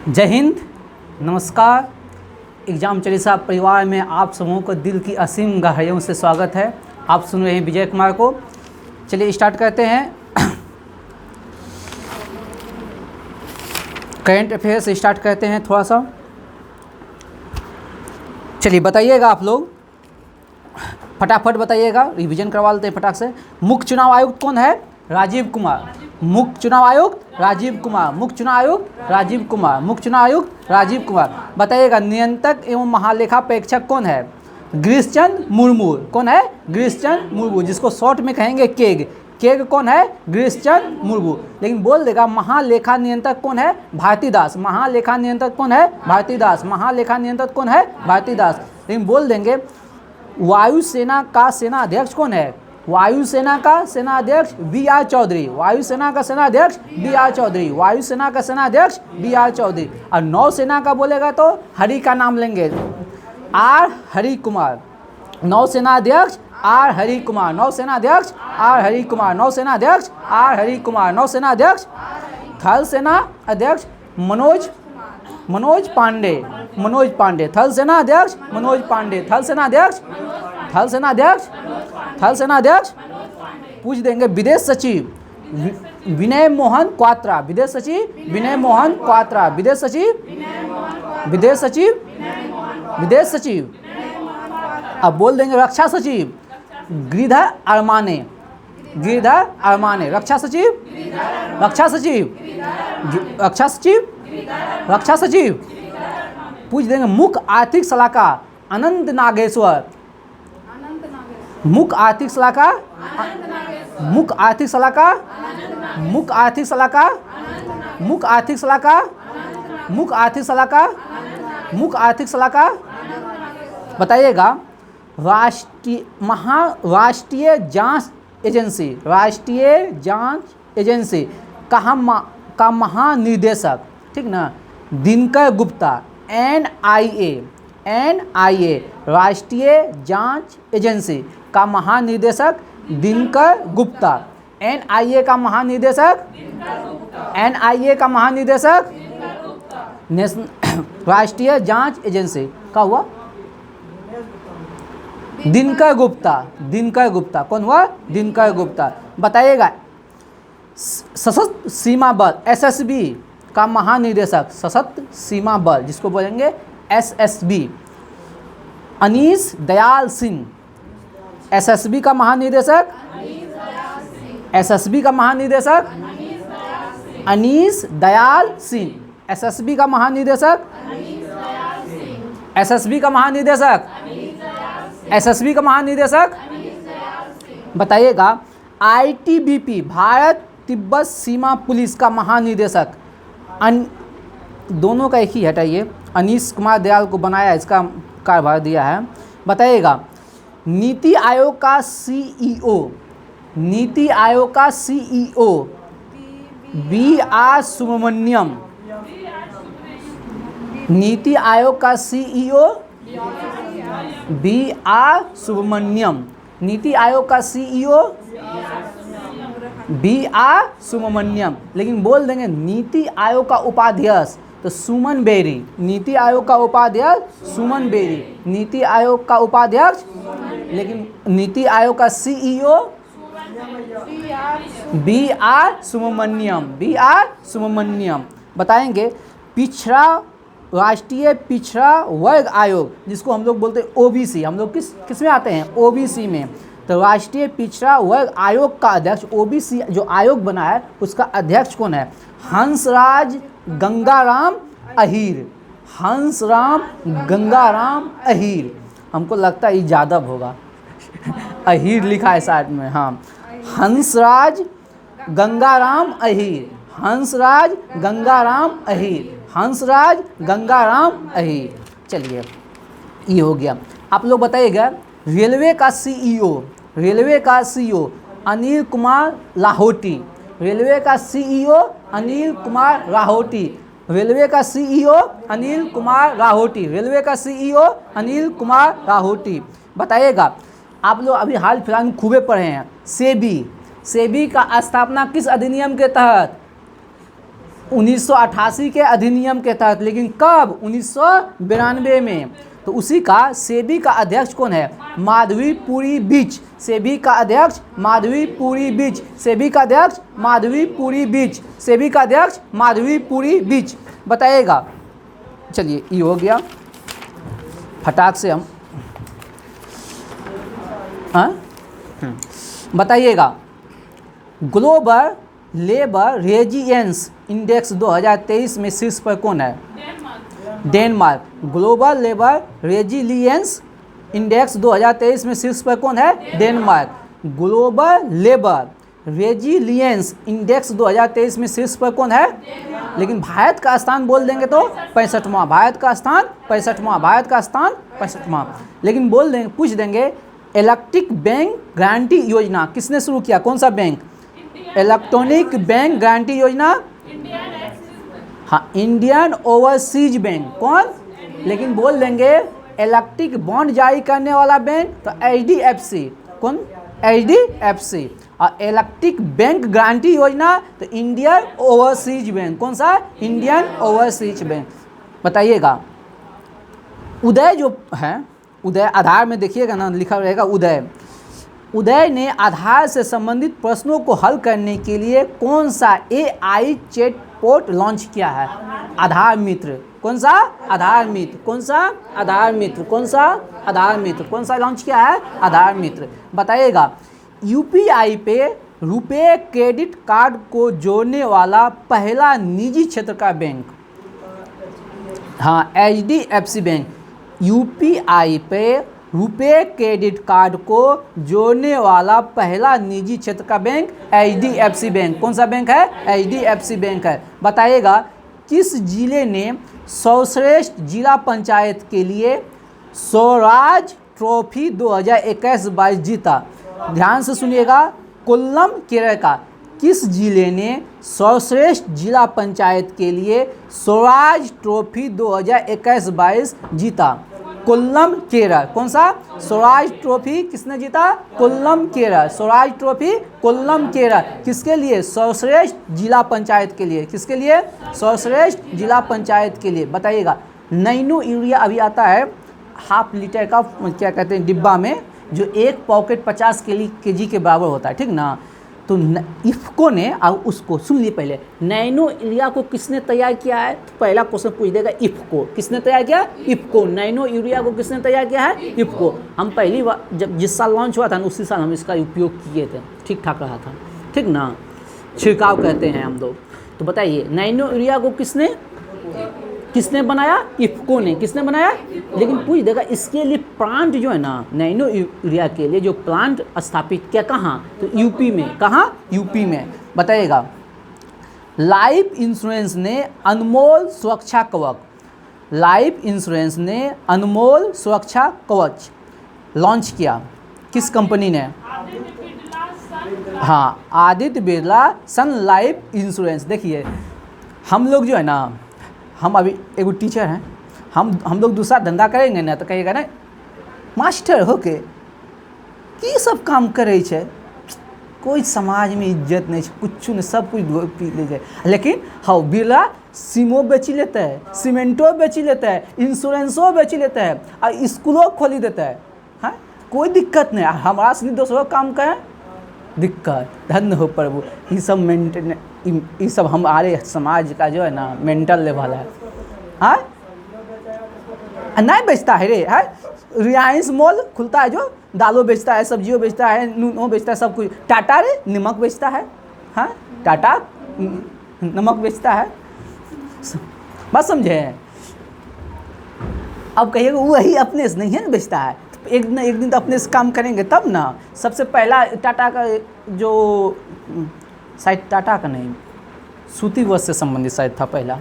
जय हिंद, नमस्कार। एग्जाम चालीसा परिवार में आप समूह को दिल की असीम गहराइयों से स्वागत है। आप सुन रहे हैं विजय कुमार को। चलिए स्टार्ट करते हैं। करंट अफेयर से स्टार्ट करते हैं थोड़ा सा। चलिए बताइएगा, आप लोग फटाफट बताइएगा, रिवीजन करवा लेते हैं फटाक से। मुख्य चुनाव आयुक्त कौन है? राजीव कुमार। मुख्य चुनाव आयुक्त राजीव कुमार। मुख्य चुनाव आयुक्त राजीव कुमार। मुख्य चुनाव आयुक्त राजीव कुमार। बताइएगा, नियंत्रक एवं महालेखा परीक्षक कौन है? गिरीशचंद्र मुर्मू। कौन है? गिरीशचंद्र मुर्मू, जिसको शॉर्ट में कहेंगे केग। केग कौन है? गिरीशचंद्र मुर्मू। लेकिन बोल देगा महालेखा नियंत्रक कौन है? भारतीदास। महालेखा नियंत्रक कौन है? भारतीदास। महालेखा नियंत्रक कौन है? भारतीदास। लेकिन बोल देंगे वायुसेना का सेना अध्यक्ष कौन है? वायुसेना का सेनाध्यक्ष बी.आर. चौधरी। वायुसेना का सेनाध्यक्ष बी.आर. चौधरी। वायुसेना का सेनाध्यक्ष बी.आर. चौधरी। और नौसेना का बोलेगा तो हरि का नाम लेंगे, आर हरि कुमार। नौसेनाध्यक्ष आर हरि कुमार। नौसेनाध्यक्ष आर हरि कुमार। नौसेनाध्यक्ष आर हरि कुमार। नौसेनाध्यक्ष। थल सेना अध्यक्ष मनोज पांडे। मनोज पांडे। थल सेना अध्यक्ष मनोज पांडे। थल सेना अध्यक्ष। थल सेना अध्यक्ष। थल सेना अध्यक्ष। पूछ देंगे विदेश सचिव विनय मोहन क्वात्रा। विदेश सचिव विनय मोहन क्वात्रा। विदेश सचिव विदेश सचिव विदेश सचिव। अब बोल देंगे रक्षा सचिव गिरिधर अरमाने। गिरिधर अरमाने। रक्षा सचिव रक्षा सचिव रक्षा सचिव रक्षा सचिव। पूछ देंगे मुख्य आर्थिक सलाहकार अनंत नागेश्वर। मुख्य आर्थिक सलाहकार मुख्य आर्थिक सलाहकार मुख्य आर्थिक सलाहकार मुख्य आर्थिक सलाहकार मुख्य आर्थिक सलाहकार मुख्य आर्थिक सलाहकार। बताइएगा राष्ट्रीय जांच एजेंसी। राष्ट्रीय जांच एजेंसी का महानिदेशक, ठीक ना, दिनकर गुप्ता। NIA राष्ट्रीय जांच एजेंसी का महानिदेशक दिनकर गुप्ता। NIA का महानिदेशक NIA का महानिदेशक राष्ट्रीय जांच एजेंसी का हुआ दिनकर गुप्ता। दिनकर गुप्ता कौन हुआ? दिनकर गुप्ता। बताइएगा सशस्त्र सीमा बल SSB का महानिदेशक, सशस्त्र सीमा बल जिसको बोलेंगे SSB, अनीस दयाल सिंह। SSB का महानिदेशक SSB का महानिदेशक अनीस दयाल सिंह। SSB का महानिदेशक SSB का महानिदेशक SSB का महानिदेशक। बताइएगा ITBP भारत तिब्बत सीमा पुलिस का महानिदेशक दोनों का एक ही हटाइए, अनीश कुमार दयाल को बनाया, इसका कार्यभार दिया है। बताइएगा नीति आयोग का CEO नीति आयोग का CEO B.R. सुब्रमण्यम। नीति आयोग का CEO B.R. सुब्रमण्यम। नीति आयोग का CEO B.R. सुब्रमण्यम। लेकिन बोल देंगे नीति आयोग का उपाध्यक्ष तो सुमन बेरी। नीति आयोग का उपाध्यक्ष सुमन बेरी। नीति आयोग का उपाध्यक्ष। लेकिन नीति आयोग का CEO B.R. Subramaniam. B.R. Subramaniam. बताएंगे पिछड़ा राष्ट्रीय पिछड़ा वर्ग आयोग, जिसको हम लोग बोलते हैं OBC। हम लोग किस में आते हैं? OBC में। तो राष्ट्रीय पिछड़ा वर्ग आयोग का अध्यक्ष, OBC जो आयोग बना है उसका अध्यक्ष कौन है? हंसराज गंगाराम अहीर। हंसराम गंगाराम अहीर। हमको लगता है ये यादव होगा अहीर लिखा है साइड में। हाँ, हंसराज गंगाराम अहीर। हंसराज गंगाराम अहीर। हंसराज गंगाराम अहीर। चलिए ये हो गया। आप लोग बताइएगा रेलवे का CEO रेलवे का CEO अनिल कुमार लाहोटी। रेलवे का CEO अनिल कुमार लाहोटी। रेलवे का CEO अनिल कुमार लाहोटी। रेलवे का CEO अनिल कुमार लाहोटी। बताइएगा आप लोग अभी हाल फिलहाल में खूबे पढ़े हैं सेबी। सेबी का स्थापना किस अधिनियम के तहत? 1988 के अधिनियम के तहत, लेकिन कब? 1992 में। तो उसी का सेबी का अध्यक्ष कौन है? माधवीपुरी बिच। सेबी का अध्यक्ष माधवीपुरी बिच। सेबी का अध्यक्ष माधवीपुरी बिच। सेबी का अध्यक्ष माधवीपुरी बिच। बताइएगा। चलिए ये हो गया, फटाक से हम बताइएगा। ग्लोबल लेबर रेजिलियंस इंडेक्स 2023 में शीर्ष पर कौन है? Denmark. Global labour resilience index 2023 में शीर्ष पर कौन है? Denmark. Global labour resilience index 2023 में शीर्ष पर कौन है? लेकिन भारत का स्थान बोल देंगे तो 65वां। भारत का स्थान 65वां। भारत का स्थान 65वां। लेकिन बोल देंगे, पूछ देंगे इलेक्ट्रिक बैंक गारंटी योजना किसने शुरू किया? कौन सा बैंक? इलेक्ट्रॉनिक बैंक गारंटी योजना, हाँ, इंडियन ओवरसीज बैंक। कौन? लेकिन बोल देंगे इलेक्ट्रिक बॉन्ड जारी करने वाला बैंक तो HDFC। कौन? HDFC। और इलेक्ट्रिक बैंक गारंटी योजना तो इंडियन ओवरसीज बैंक। कौन सा? Indian overseas bank. बताइएगा। उदय जो है, उदय आधार में देखिएगा ना, लिखा रहेगा उदय। उदय ने आधार से संबंधित प्रश्नों को हल करने के लिए कौन सा AI चैटबॉट लॉन्च किया है? आधार मित्र। कौन सा? आधार मित्र। कौन सा? आधार मित्र। कौन सा? आधार मित्र। कौन सा लॉन्च किया है? आधार मित्र। बताइएगा। UPI पे रुपए क्रेडिट कार्ड को जोड़ने वाला पहला निजी क्षेत्र का बैंक, हाँ, HDFC बैंक। UPI पे रुपए क्रेडिट कार्ड को जोड़ने वाला पहला निजी क्षेत्र का बैंक HDFC बैंक। कौन सा बैंक है? HDFC बैंक है। बताइएगा। किस जिले ने सर्वश्रेष्ठ जिला पंचायत के लिए स्वराज ट्रॉफी 2021-22 जीता? ध्यान से सुनिएगा। कोल्लम केरल का। किस जिले ने सर्वश्रेष्ठ जिला पंचायत के लिए स्वराज ट्रॉफी 2021-22 जीता? कोल्लम केरल। कौन सा? स्वराज ट्रॉफी किसने जीता? कोल्लम केरल। स्वराज ट्रॉफी कोल्लम केरल। किसके लिए? सर्वश्रेष्ठ जिला पंचायत के लिए। किसके लिए? सर्वश्रेष्ठ जिला पंचायत के लिए। बताइएगा। नैनो यूरिया अभी आता है ½ लीटर का, क्या कहते हैं, डिब्बा में, जो एक पॉकेट 50 kg के बराबर होता है, ठीक ना? तो इफ़को ने, अब उसको सुन लिए पहले, नैनो यूरिया को किसने तैयार किया है? तो पहला क्वेश्चन पूछ देगा इफ़को। किसने तैयार किया? इफ़को। नैनो यूरिया को किसने तैयार किया है? इफ़को। हम पहली बार जब जिस साल लॉन्च हुआ था ना, उसी साल हम इसका उपयोग किए थे, ठीक ठाक रहा था, ठीक ना? छिड़काव कहते हैं हम लोग। तो बताइए, नैनो यूरिया को किसने बनाया? इफ़को ने। किसने बनाया? लेकिन पूछ देगा इसके लिए प्लांट जो है ना, नैनो यूरिया के लिए जो प्लांट स्थापित किया, कहाँ? तो यूपी में। कहाँ? यूपी में। बताइएगा। लाइफ इंश्योरेंस ने अनमोल सुरक्षा कवच, लाइफ इंश्योरेंस ने अनमोल सुरक्षा कवच लॉन्च किया। किस कंपनी ने? हाँ, आदित्य बिरला सन लाइफ इंश्योरेंस। देखिए, हम लोग जो है ना, हम अभी एगो टीचर हैं, हम लोग दूसरा धंधा करेंगे ना तो कहेगा ना, मास्टर होके की सब काम करे छे, कोई समाज में इज्जत नहीं, कुछ नहीं, सब कुछ पी ले जाए। लेकिन हाँ, बिरला सिमो बेची लेता है, सीमेंटो बेची लेता है, इंश्योरेंसो बेची लेता है और स्कूलों खोली देता है। हाँ, कोई दिक्कत नहीं। हमारा सनी दोस्तों काम करें दिक्कत, धन्य हो प्रभु। ये सब मेंटेन, ये सब हमारे समाज का जो है ना मेंटल लेवल है। हाँ, नहीं बेचता है रे। है, रिलायंस मॉल खुलता है जो दालों बेचता है, सब्जियों बेचता है, नूनों बेचता है, सब कुछ। टाटा रे नमक बेचता है। हाँ, टाटा नमक बेचता है। बात समझे? अब कहिएगा वही अपने से नहीं है ना बेचता है, एक दिन तो अपने से काम करेंगे तब ना। सबसे पहला टाटा का जो शायद, टाटा का नहीं, सूती वस्त्र से संबंधित शायद था पहला।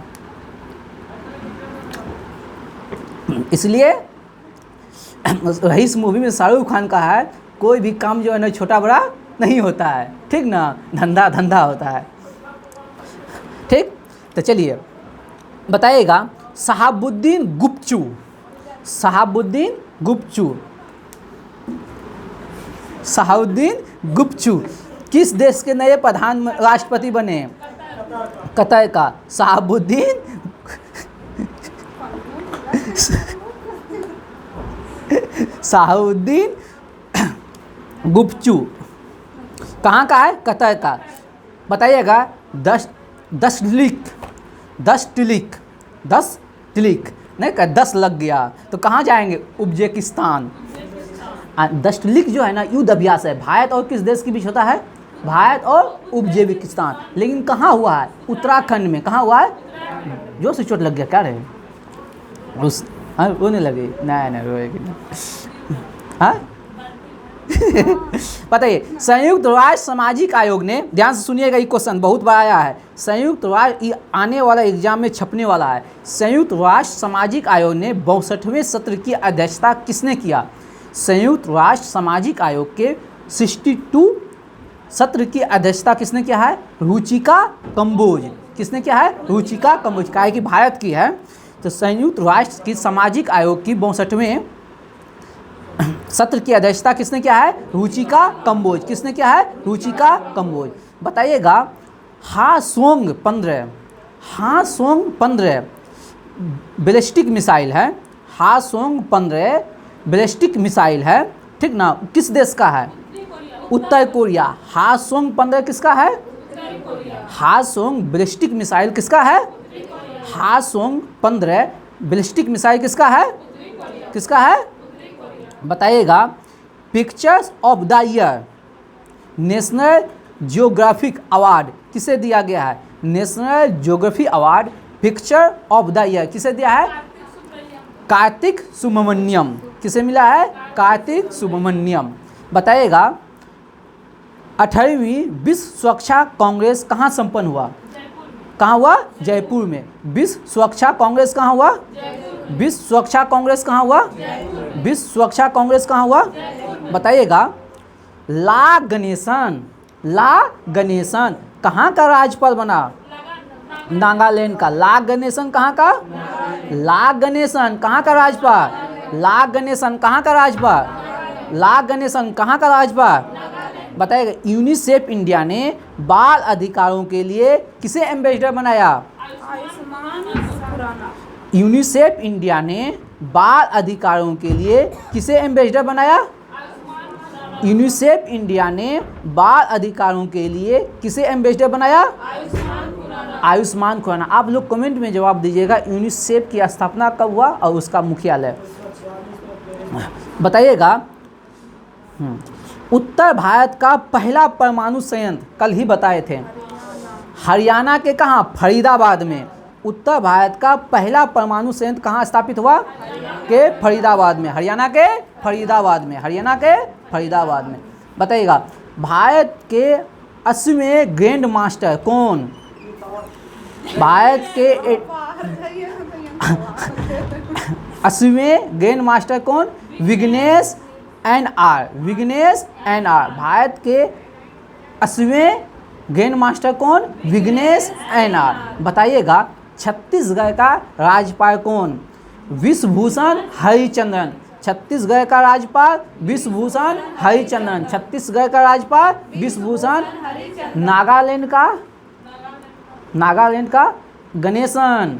इसलिए रईस मूवी में शाहरुख खान का है, कोई भी काम जो है ना छोटा बड़ा नहीं होता है, ठीक ना? धंधा धंधा होता है, ठीक। तो चलिए बताइएगा। शहाबुद्दीन गुप्तचू, शहाबुद्दीन गुप्तचू, शहाबुद्दीन गुप्तचू किस देश के नए राष्ट्रपति बने? कतर का शहाबुद्दीन शहाबुद्दीन गुप्तचू कहाँ का है? कतर का। बताइएगा 10 टिलिक नहीं का 10 लग गया तो कहाँ जाएंगे? उज्बेकिस्तान। 10 टिलिक जो है ना युद्ध अभ्यास है, भारत और किस देश के बीच होता है? भारत और उज्बेकिस्तान। लेकिन कहाँ हुआ है? उत्तराखंड में। कहाँ हुआ है? जो से चोट लग गया क्या रहे उस रोने लगे? नहीं रोएगी हाँ बताइए, संयुक्त राष्ट्र सामाजिक आयोग ने, ध्यान से सुनिएगा, ये क्वेश्चन बहुत बड़ा आया है, संयुक्त राष्ट्र आने वाला एग्जाम में छपने वाला है। संयुक्त राष्ट्र सामाजिक आयोग ने 62वें सत्र की अध्यक्षता किसने किया? संयुक्त राष्ट्र सामाजिक आयोग के 62 सत्र की अध्यक्षता किसने किया है? रुचिका कंबोज। किसने किया है? रुचिका कंबोज। काहे कि भारत की है, तो संयुक्त राष्ट्र की सामाजिक आयोग की 62वें सत्र की अध्यक्षता किसने किया है? रुचिका कंबोज। किसने किया है? रुचिका कंबोज। बताइएगा हासोंग 15 बैलिस्टिक मिसाइल है। हासोंग 15 बैलिस्टिक मिसाइल है, ठीक ना? किस देश का है? उत्तर कोरिया। हासोंग 15 किसका है? हासोंग बैलिस्टिक मिसाइल किसका है? हासोंग 15 बैलिस्टिक मिसाइल किसका है? किसका है? बताइएगा pictures of the year national geographic award किसे दिया गया है? National geography award picture of the year किसे दिया है? कार्तिक सुब्रमण्यम। किसे मिला है? कार्तिक सुब्रमण्यम। बताइएगा 18वीं विश्व सुरक्षा कांग्रेस कहाँ संपन्न हुआ? कहाँ हुआ? जयपुर में। विश्व सुरक्षा कांग्रेस कहाँ हुआ? विश्व सुरक्षा कांग्रेस कहाँ हुआ? विश्व सुरक्षा कांग्रेस कहाँ हुआ? बताइएगा ला गणेशन कहाँ का राज्यपाल बना? नागालैंड का। ला गणेशन कहाँ का? ला गणेशन कहाँ का राज्यपाल? ला गणेशन कहाँ का राज्यपाल? ला गणेशन कहाँ का राज्यपाल? बताइएगा यूनिसेफ इंडिया ने बाल अधिकारों के लिए किसे एम्बेसडर बनाया? यूनिसेफ इंडिया ने बाल अधिकारों के लिए किसे एम्बेसडर बनाया? यूनिसेफ इंडिया ने बाल अधिकारों के लिए किसे एम्बेसडर बनाया? आयुष्मान खुराना। आप लोग कमेंट में जवाब दीजिएगा यूनिसेफ की स्थापना कब हुआ और उसका मुख्यालय बताइएगा। उत्तर भारत का पहला परमाणु संयंत्र कल ही बताए थे, हरियाणा के कहाँ? फरीदाबाद में। उत्तर भारत का पहला परमाणु संयंत्र कहाँ स्थापित हुआ? के फरीदाबाद में। हरियाणा के फरीदाबाद में। हरियाणा के फरीदाबाद में। बताइएगा भारत के 80वें ग्रैंड मास्टर कौन? भारत के 80वें ग्रैंड मास्टर कौन? Vighnesh N R. Vighnesh N R. Bharat के 80वें ग्रैंड मास्टर कौन? Vighnesh N R. बताइएगा छत्तीसगढ़ का राज्यपाल कौन? विश्वभूषण हरिचंदन। छत्तीसगढ़ का राज्यपाल विश्वभूषण हरिचंदन। छत्तीसगढ़ का राज्यपाल विश्वभूषण। नागालैंड का गणेशन।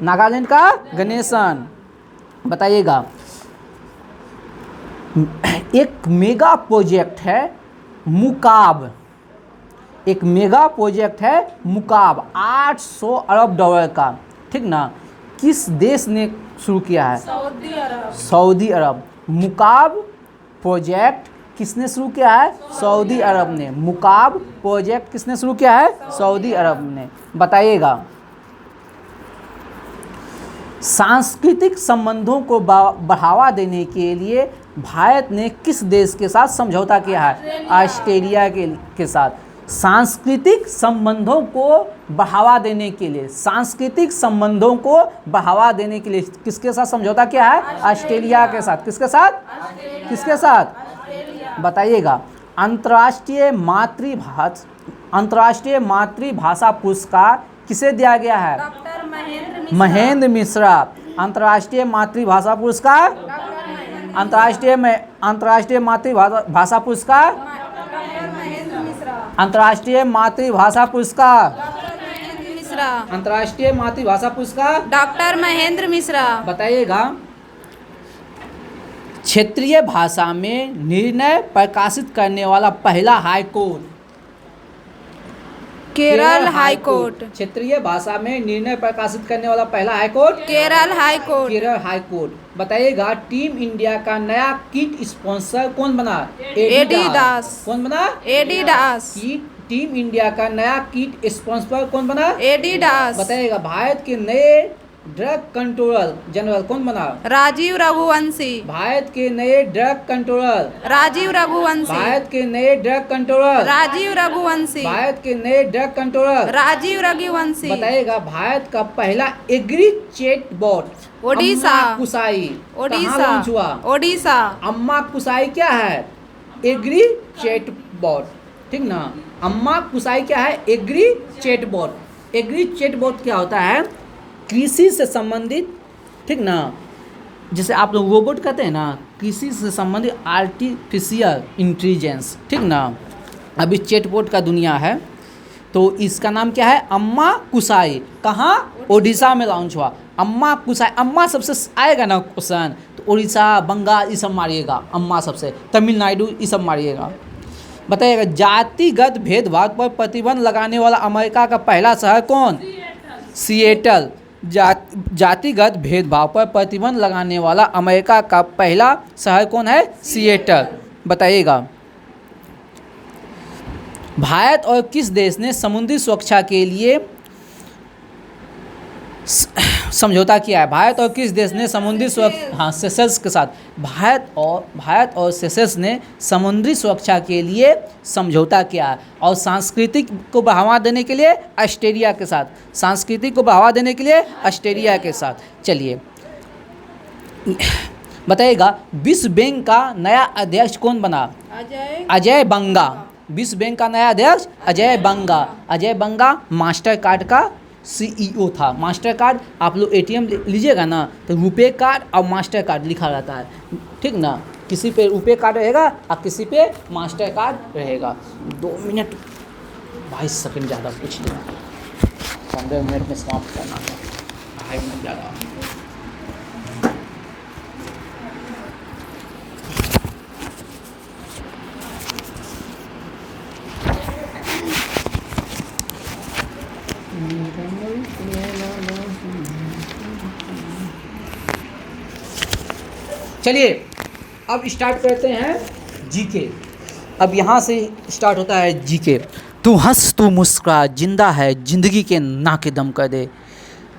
नागालैंड का गणेशन। बताइएगा एक मेगा प्रोजेक्ट है मुकाब। एक मेगा प्रोजेक्ट है मुकाब 800 अरब डॉलर का, ठीक ना? किस देश ने शुरू किया है? सऊदी अरब। मुकाब प्रोजेक्ट किसने शुरू किया है? सऊदी अरब ने। मुकाब प्रोजेक्ट किसने शुरू किया है? सऊदी अरब ने। बताइएगा सांस्कृतिक संबंधों को बढ़ावा देने के लिए भारत ने किस देश के साथ समझौता किया है? ऑस्ट्रेलिया के साथ। सांस्कृतिक संबंधों को बढ़ावा देने के लिए, सांस्कृतिक संबंधों को बढ़ावा देने के लिए किसके साथ समझौता किया है? ऑस्ट्रेलिया के साथ। किसके साथ? किसके साथ? बताइएगा अंतर्राष्ट्रीय मातृभाषा पुरस्कार किसे दिया गया है? महेंद्र मिश्रा। अंतर्राष्ट्रीय मातृभाषा पुरस्कार, अंतर्राष्ट्रीय मातृभाषा पुरस्कार, अंतर्राष्ट्रीय मातृभाषा पुरस्कार मिश्रा। अंतर्राष्ट्रीय मातृभाषा पुरस्कार डॉक्टर महेंद्र मिश्रा। बताइएगा क्षेत्रीय भाषा में निर्णय प्रकाशित करने वाला पहला high court. Kerala high court. क्षेत्रीय भाषा में निर्णय प्रकाशित करने वाला पहला high court Kerala high court. Kerala high court. बताइएगा टीम इंडिया का नया किट स्पॉन्सर कौन बना? एडिडास। कौन बना? एडिडास। टीम इंडिया का नया किट स्पॉन्सर कौन बना? एडिडास। बताइएगा भारत के नए ड्रग कंट्रोलर जनरल कौन बना? राजीव रघुवंशी। भारत के नए ड्रग कंट्रोलर। राजीव रघुवंशी। भारत के नए ड्रग कंट्रोलर। राजीव रघुवंशी। भारत के नए ड्रग कंट्रोलर। राजीव रघुवंशी। बताइएगा भारत का पहला एग्री चैट बॉट ओडिशा। अम्मा कुसाई कहाँ लॉन्च हुआ? ओडिशा। अम्मा कुसाई क्या है? एग्री चैट बॉट, ठीक ना। अम्मा कुसाई क्या है? Agri chatbot. Agri chatbot क्या होता है? कृषि से संबंधित, ठीक ना, जैसे आप लोग रोबोट कहते हैं ना, कृषि से संबंधित आर्टिफिशियल इंटेलिजेंस, ठीक ना। अभी चैटबॉट का दुनिया है, तो इसका नाम क्या है? अम्मा कुसाई। कहाँ? ओडिशा में लॉन्च हुआ। अम्मा कुसाई, अम्मा सबसे आएगा ना क्वेश्चन, तो उड़ीसा, बंगाल ये सब मारिएगा, अम्मा सबसे, तमिलनाडु ये सब मारिएगा। बताइएगा जातिगत भेदभाव पर प्रतिबंध लगाने वाला अमेरिका का पहला शहर कौन? सिएटल। जातिगत भेदभाव पर प्रतिबंध लगाने वाला अमेरिका का पहला शहर कौन है? सिएटल। बताइएगा भारत और किस देश ने समुद्री सुरक्षा के लिए समझौता किया है? भारत और किस देश ने समुद्री सुरक्षा, हाँ, सेशल्स के साथ। भारत और सेशल्स ने समुद्री सुरक्षा के लिए समझौता किया है। और सांस्कृतिक को बढ़ावा देने के लिए ऑस्ट्रेलिया के साथ। सांस्कृतिक को बढ़ावा देने के लिए ऑस्ट्रेलिया के साथ। चलिए बताइएगा विश्व बैंक का नया अध्यक्ष कौन बना? अजय बंगा। विश्व बैंक का नया अध्यक्ष अजय बंगा। अजय बंगा मास्टर कार्ड का CEO था। मास्टर कार्ड आप लोग ATM लीजिएगा ना, तो रुपए कार्ड और मास्टर कार्ड लिखा रहता है, ठीक ना। किसी पे रुपए कार्ड रहेगा और किसी पे मास्टर कार्ड रहेगा। 2 मिनट 22 सेकंड ज़्यादा पूछ लिया, 15 मिनट में समाप्त करना है, 2.5 मिनट ज़्यादा। चलिए अब स्टार्ट करते हैं जीके। अब यहाँ से स्टार्ट होता है जीके। तू हंस तू मुस्कुरा, जिंदा है जिंदगी के ना के दम कर दे।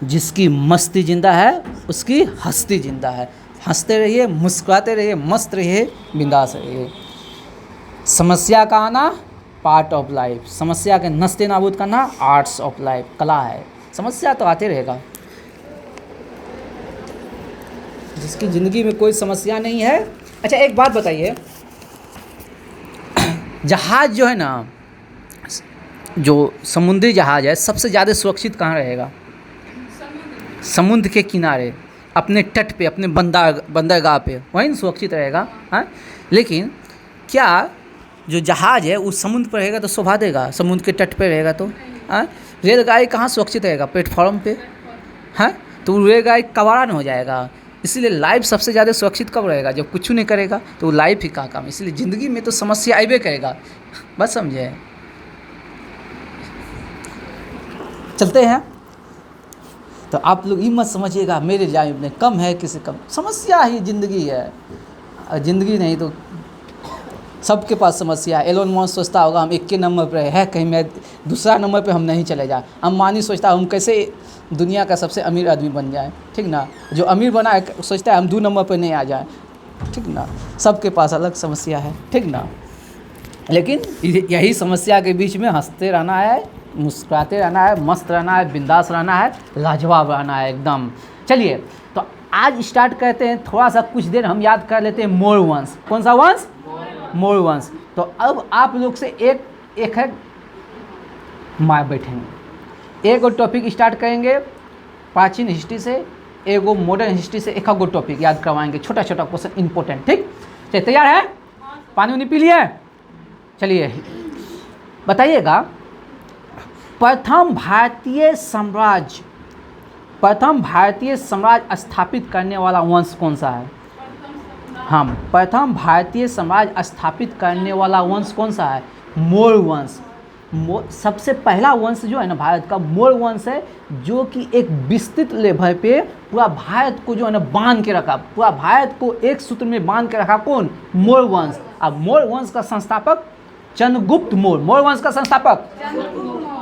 जिसकी मस्ती जिंदा है उसकी हस्ती जिंदा है। हंसते रहिए, मुस्कुराते रहिए, मस्त रहिए, बिंदास रहिए। समस्या का आना पार्ट ऑफ लाइफ। समस्या के नस्ते नाबूद करना आर्ट्स ऑफ लाइफ, कला है। समस्या तो आते रहेगा। जिसकी ज़िंदगी में कोई समस्या नहीं है। अच्छा एक बात बताइए, जहाज़ जो है ना, जो समुद्री जहाज़ है, सबसे ज़्यादा सुरक्षित कहाँ रहेगा? समुद्र के किनारे, अपने तट पे, अपने बंदरगाह पे, वहीं सुरक्षित रहेगा। हाँ, लेकिन क्या जो जहाज़ है वो समुद्र पर रहेगा तो शोभा देगा? समुद्र के तट पे रहेगा तो? हाँ, रेलगाड़ी कहाँ सुरक्षित रहेगा? प्लेटफॉर्म पे। हाँ, तो रेलगाड़ी कबाड़ा न हो जाएगा। इसीलिए लाइफ सबसे ज़्यादा सुरक्षित कब रहेगा? जब कुछ नहीं करेगा तो लाइफ ही कहाँ काम। इसलिए ज़िंदगी में तो समस्या आइबे करेगा, बस समझे। चलते हैं। तो आप लोग ये मत समझिएगा मेरे लाइफ में कम है, किसी कम। समस्या ही ज़िंदगी है। ज़िंदगी नहीं तो सबके पास समस्या है। एलोन मस्क सोचता होगा हम 1 नंबर पर है, कहीं मैं दूसरा नंबर पे हम नहीं चले जाए। अंबानी सोचता हम कैसे दुनिया का सबसे अमीर आदमी बन जाए, ठीक ना। जो अमीर बना है सोचता है हम 2 नंबर पे नहीं आ जाए, ठीक ना। सबके पास अलग समस्या है, ठीक ना। लेकिन यही समस्या के बीच में हंसते रहना है, मुस्कुराते रहना है, मस्त रहना है, बिंदास रहना है, लाजवाब रहना है एकदम। चलिए तो आज स्टार्ट करते हैं। थोड़ा सा कुछ देर हम याद कर लेते हैं मोर वंश। कौन सा वंश? मोर वंश। तो अब आप लोग से एक है मार बैठेंगे। एक और टॉपिक स्टार्ट करेंगे प्राचीन हिस्ट्री से, एक वो मॉडर्न हिस्ट्री से। एक और टॉपिक याद करवाएंगे, छोटा छोटा क्वेश्चन इंपॉर्टेंट, ठीक। चलिए तैयार है? पानी उनी पी लिए? चलिए बताइएगा प्रथम भारतीय साम्राज्य स्थापित करने वाला वंश कौन सा है? हम प्रथम भारतीय साम्राज्य स्थापित करने वाला वंश कौन सा है? मौर्य वंश। सबसे पहला वंश जो है ना भारत का मौर्य वंश है, जो कि एक विस्तृत लेवल पे पूरा भारत को जो है ना बांध के रखा, पूरा भारत को एक सूत्र में बांध के रखा। कौन? मौर्य वंश। अब मौर्य वंश का संस्थापक चंद्रगुप्त मौर्य। मौर्य वंश का संस्थापक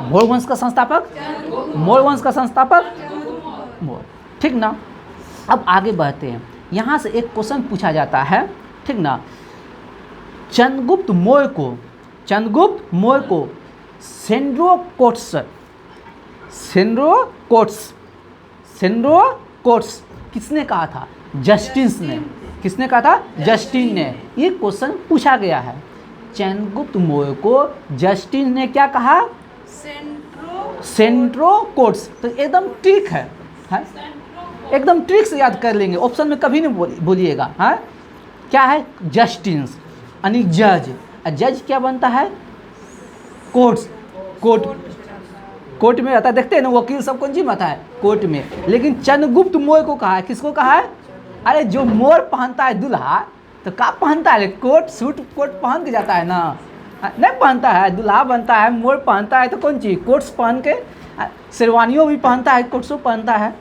मौर्य वंश का संस्थापक मौर्य वंश का संस्थापक मौर्य। ठीक ना। अब आगे बढ़ते हैं। यहाँ से एक क्वेश्चन पूछा जाता है, ठीक ना। चंद्रगुप्त मौर्य को सेंड्रोकोट्स किसने कहा था? जस्टिस ने। किसने कहा था? जस्टिन ने। ये क्वेश्चन पूछा गया है। चंद्रगुप्त मौर्य को जस्टिन ने क्या कहा? सेंड्रोकोट्स। तो एकदम ठीक है, एकदम ट्रिक से याद कर लेंगे, ऑप्शन में कभी नहीं बोलिएगा। हाँ, क्या है? जस्टिस यानी जज। जज क्या बनता है? कोर्ट में रहता है। देखते हैं ना वकील सब कौन चीज में आता है? कोर्ट में। लेकिन चंद्रगुप्त मौर्य को कहा है, किसको कहा है? अरे जो मोर पहनता है दूल्हा, तो क्या पहनता है? सूट कोट पहन के जाता है ना, नहीं पहनता है। दूल्हा बनता है, मोर पहनता है तो कौन चीज़? कोट्स पहन के। शेरवानियों भी पहनता है, कोट्सों पहनता है।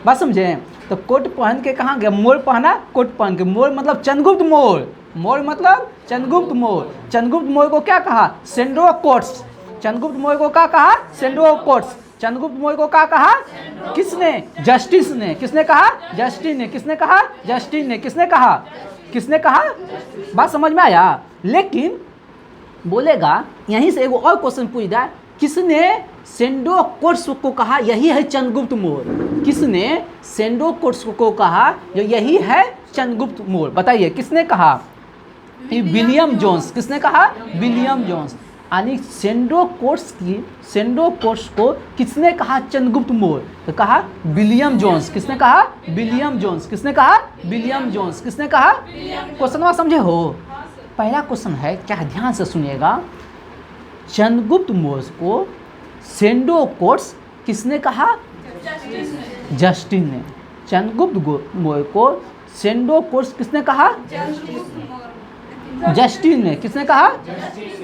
बात समझे? तो कोट पहन के कहाँ गया? मोर पहना, कोट पहन के। मोर मतलब चंद्रगुप्त मौर्य। मोर मतलब चंद्रगुप्त मौर्य। चंद्रगुप्त मौर्य को क्या कहा? सेंड्रोकोट्स। चंद्रगुप्त मौर्य को क्या कहा? सेंड्रोकोट्स। चंद्रगुप्त मौर्य को क्या कहा? किसने? जस्टिस ने। किसने कहा? जस्टिन ने। किसने कहा? जस्टिन ने। किसने कहा? किसने कहा? बात समझ में आया? लेकिन बोलेगा यहीं से एगो और क्वेश्चन पूछ रहा है, किसने सेंड्रोकोट्स को कहा यही है चंद्रगुप्त मौर्य? किसने सेंड्रोकोट्स को कहा जो यही है चंद्रगुप्त मौर्य? बताइए किसने कहा? William Jones. किसने कहा? William Jones. यानी सेंड्रोकोट्स को किसने कहा? चंद्रगुप्त मौर्य। तो कहा विलियम जोन्स। किसने कहा? William Jones. किसने कहा? William Jones. किसने कहा? क्वेश्चन समझे हो? पहला क्वेश्चन है, क्या ध्यान से सुनिएगा। चंद्रगुप्त मौर्य को सेंड्रोकोट्स किसने कहा? जस्टिन ने। चंद्रगुप्त मौर्य को सेंड्रोकोट्स किसने कहा? जस्टिन ने। किसने कहा?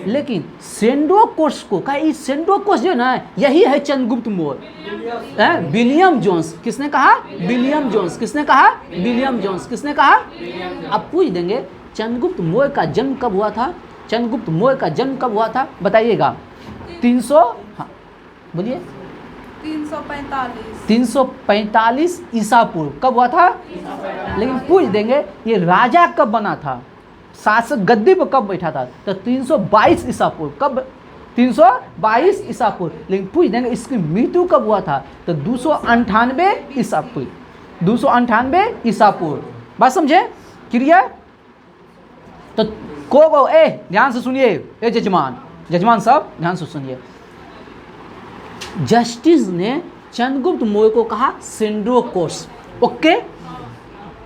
लेकिन सेंड्रोकोट्स को कहा, ये सेंड्रोकोट्स जो ना यही है चंद्रगुप्त मौर्य। William Jones. किसने कहा? William Jones. किसने कहा? William Jones. किसने कहा? अब पूछ देंगे चंद्रगुप्त मौर्य का जन्म कब हुआ था? चंद्रगुप्त मौर्य का जन्म कब हुआ था? बताइएगा। 300, हाँ बोलिए। 345 ईसा पूर्व। कब हुआ था? लेकिन पूछ देंगे ये राजा कब बना था, शासक गद्दी पर कब बैठा था? तो 322 ईसा पूर्व। कब? 322 ईसा पूर्व। लेकिन पूछ देंगे इसकी मृत्यु कब हुआ था? तो 298 ईसा पूर्व। 298 ईसा पूर्व। बात समझे? क्लियर? तो को ध्यान से सुनिए, जजमान सब ध्यान से सुनिए। जस्टिस ने चंद्रगुप्त मौर्य को कहा सेंड्रोकोट्स। ओके,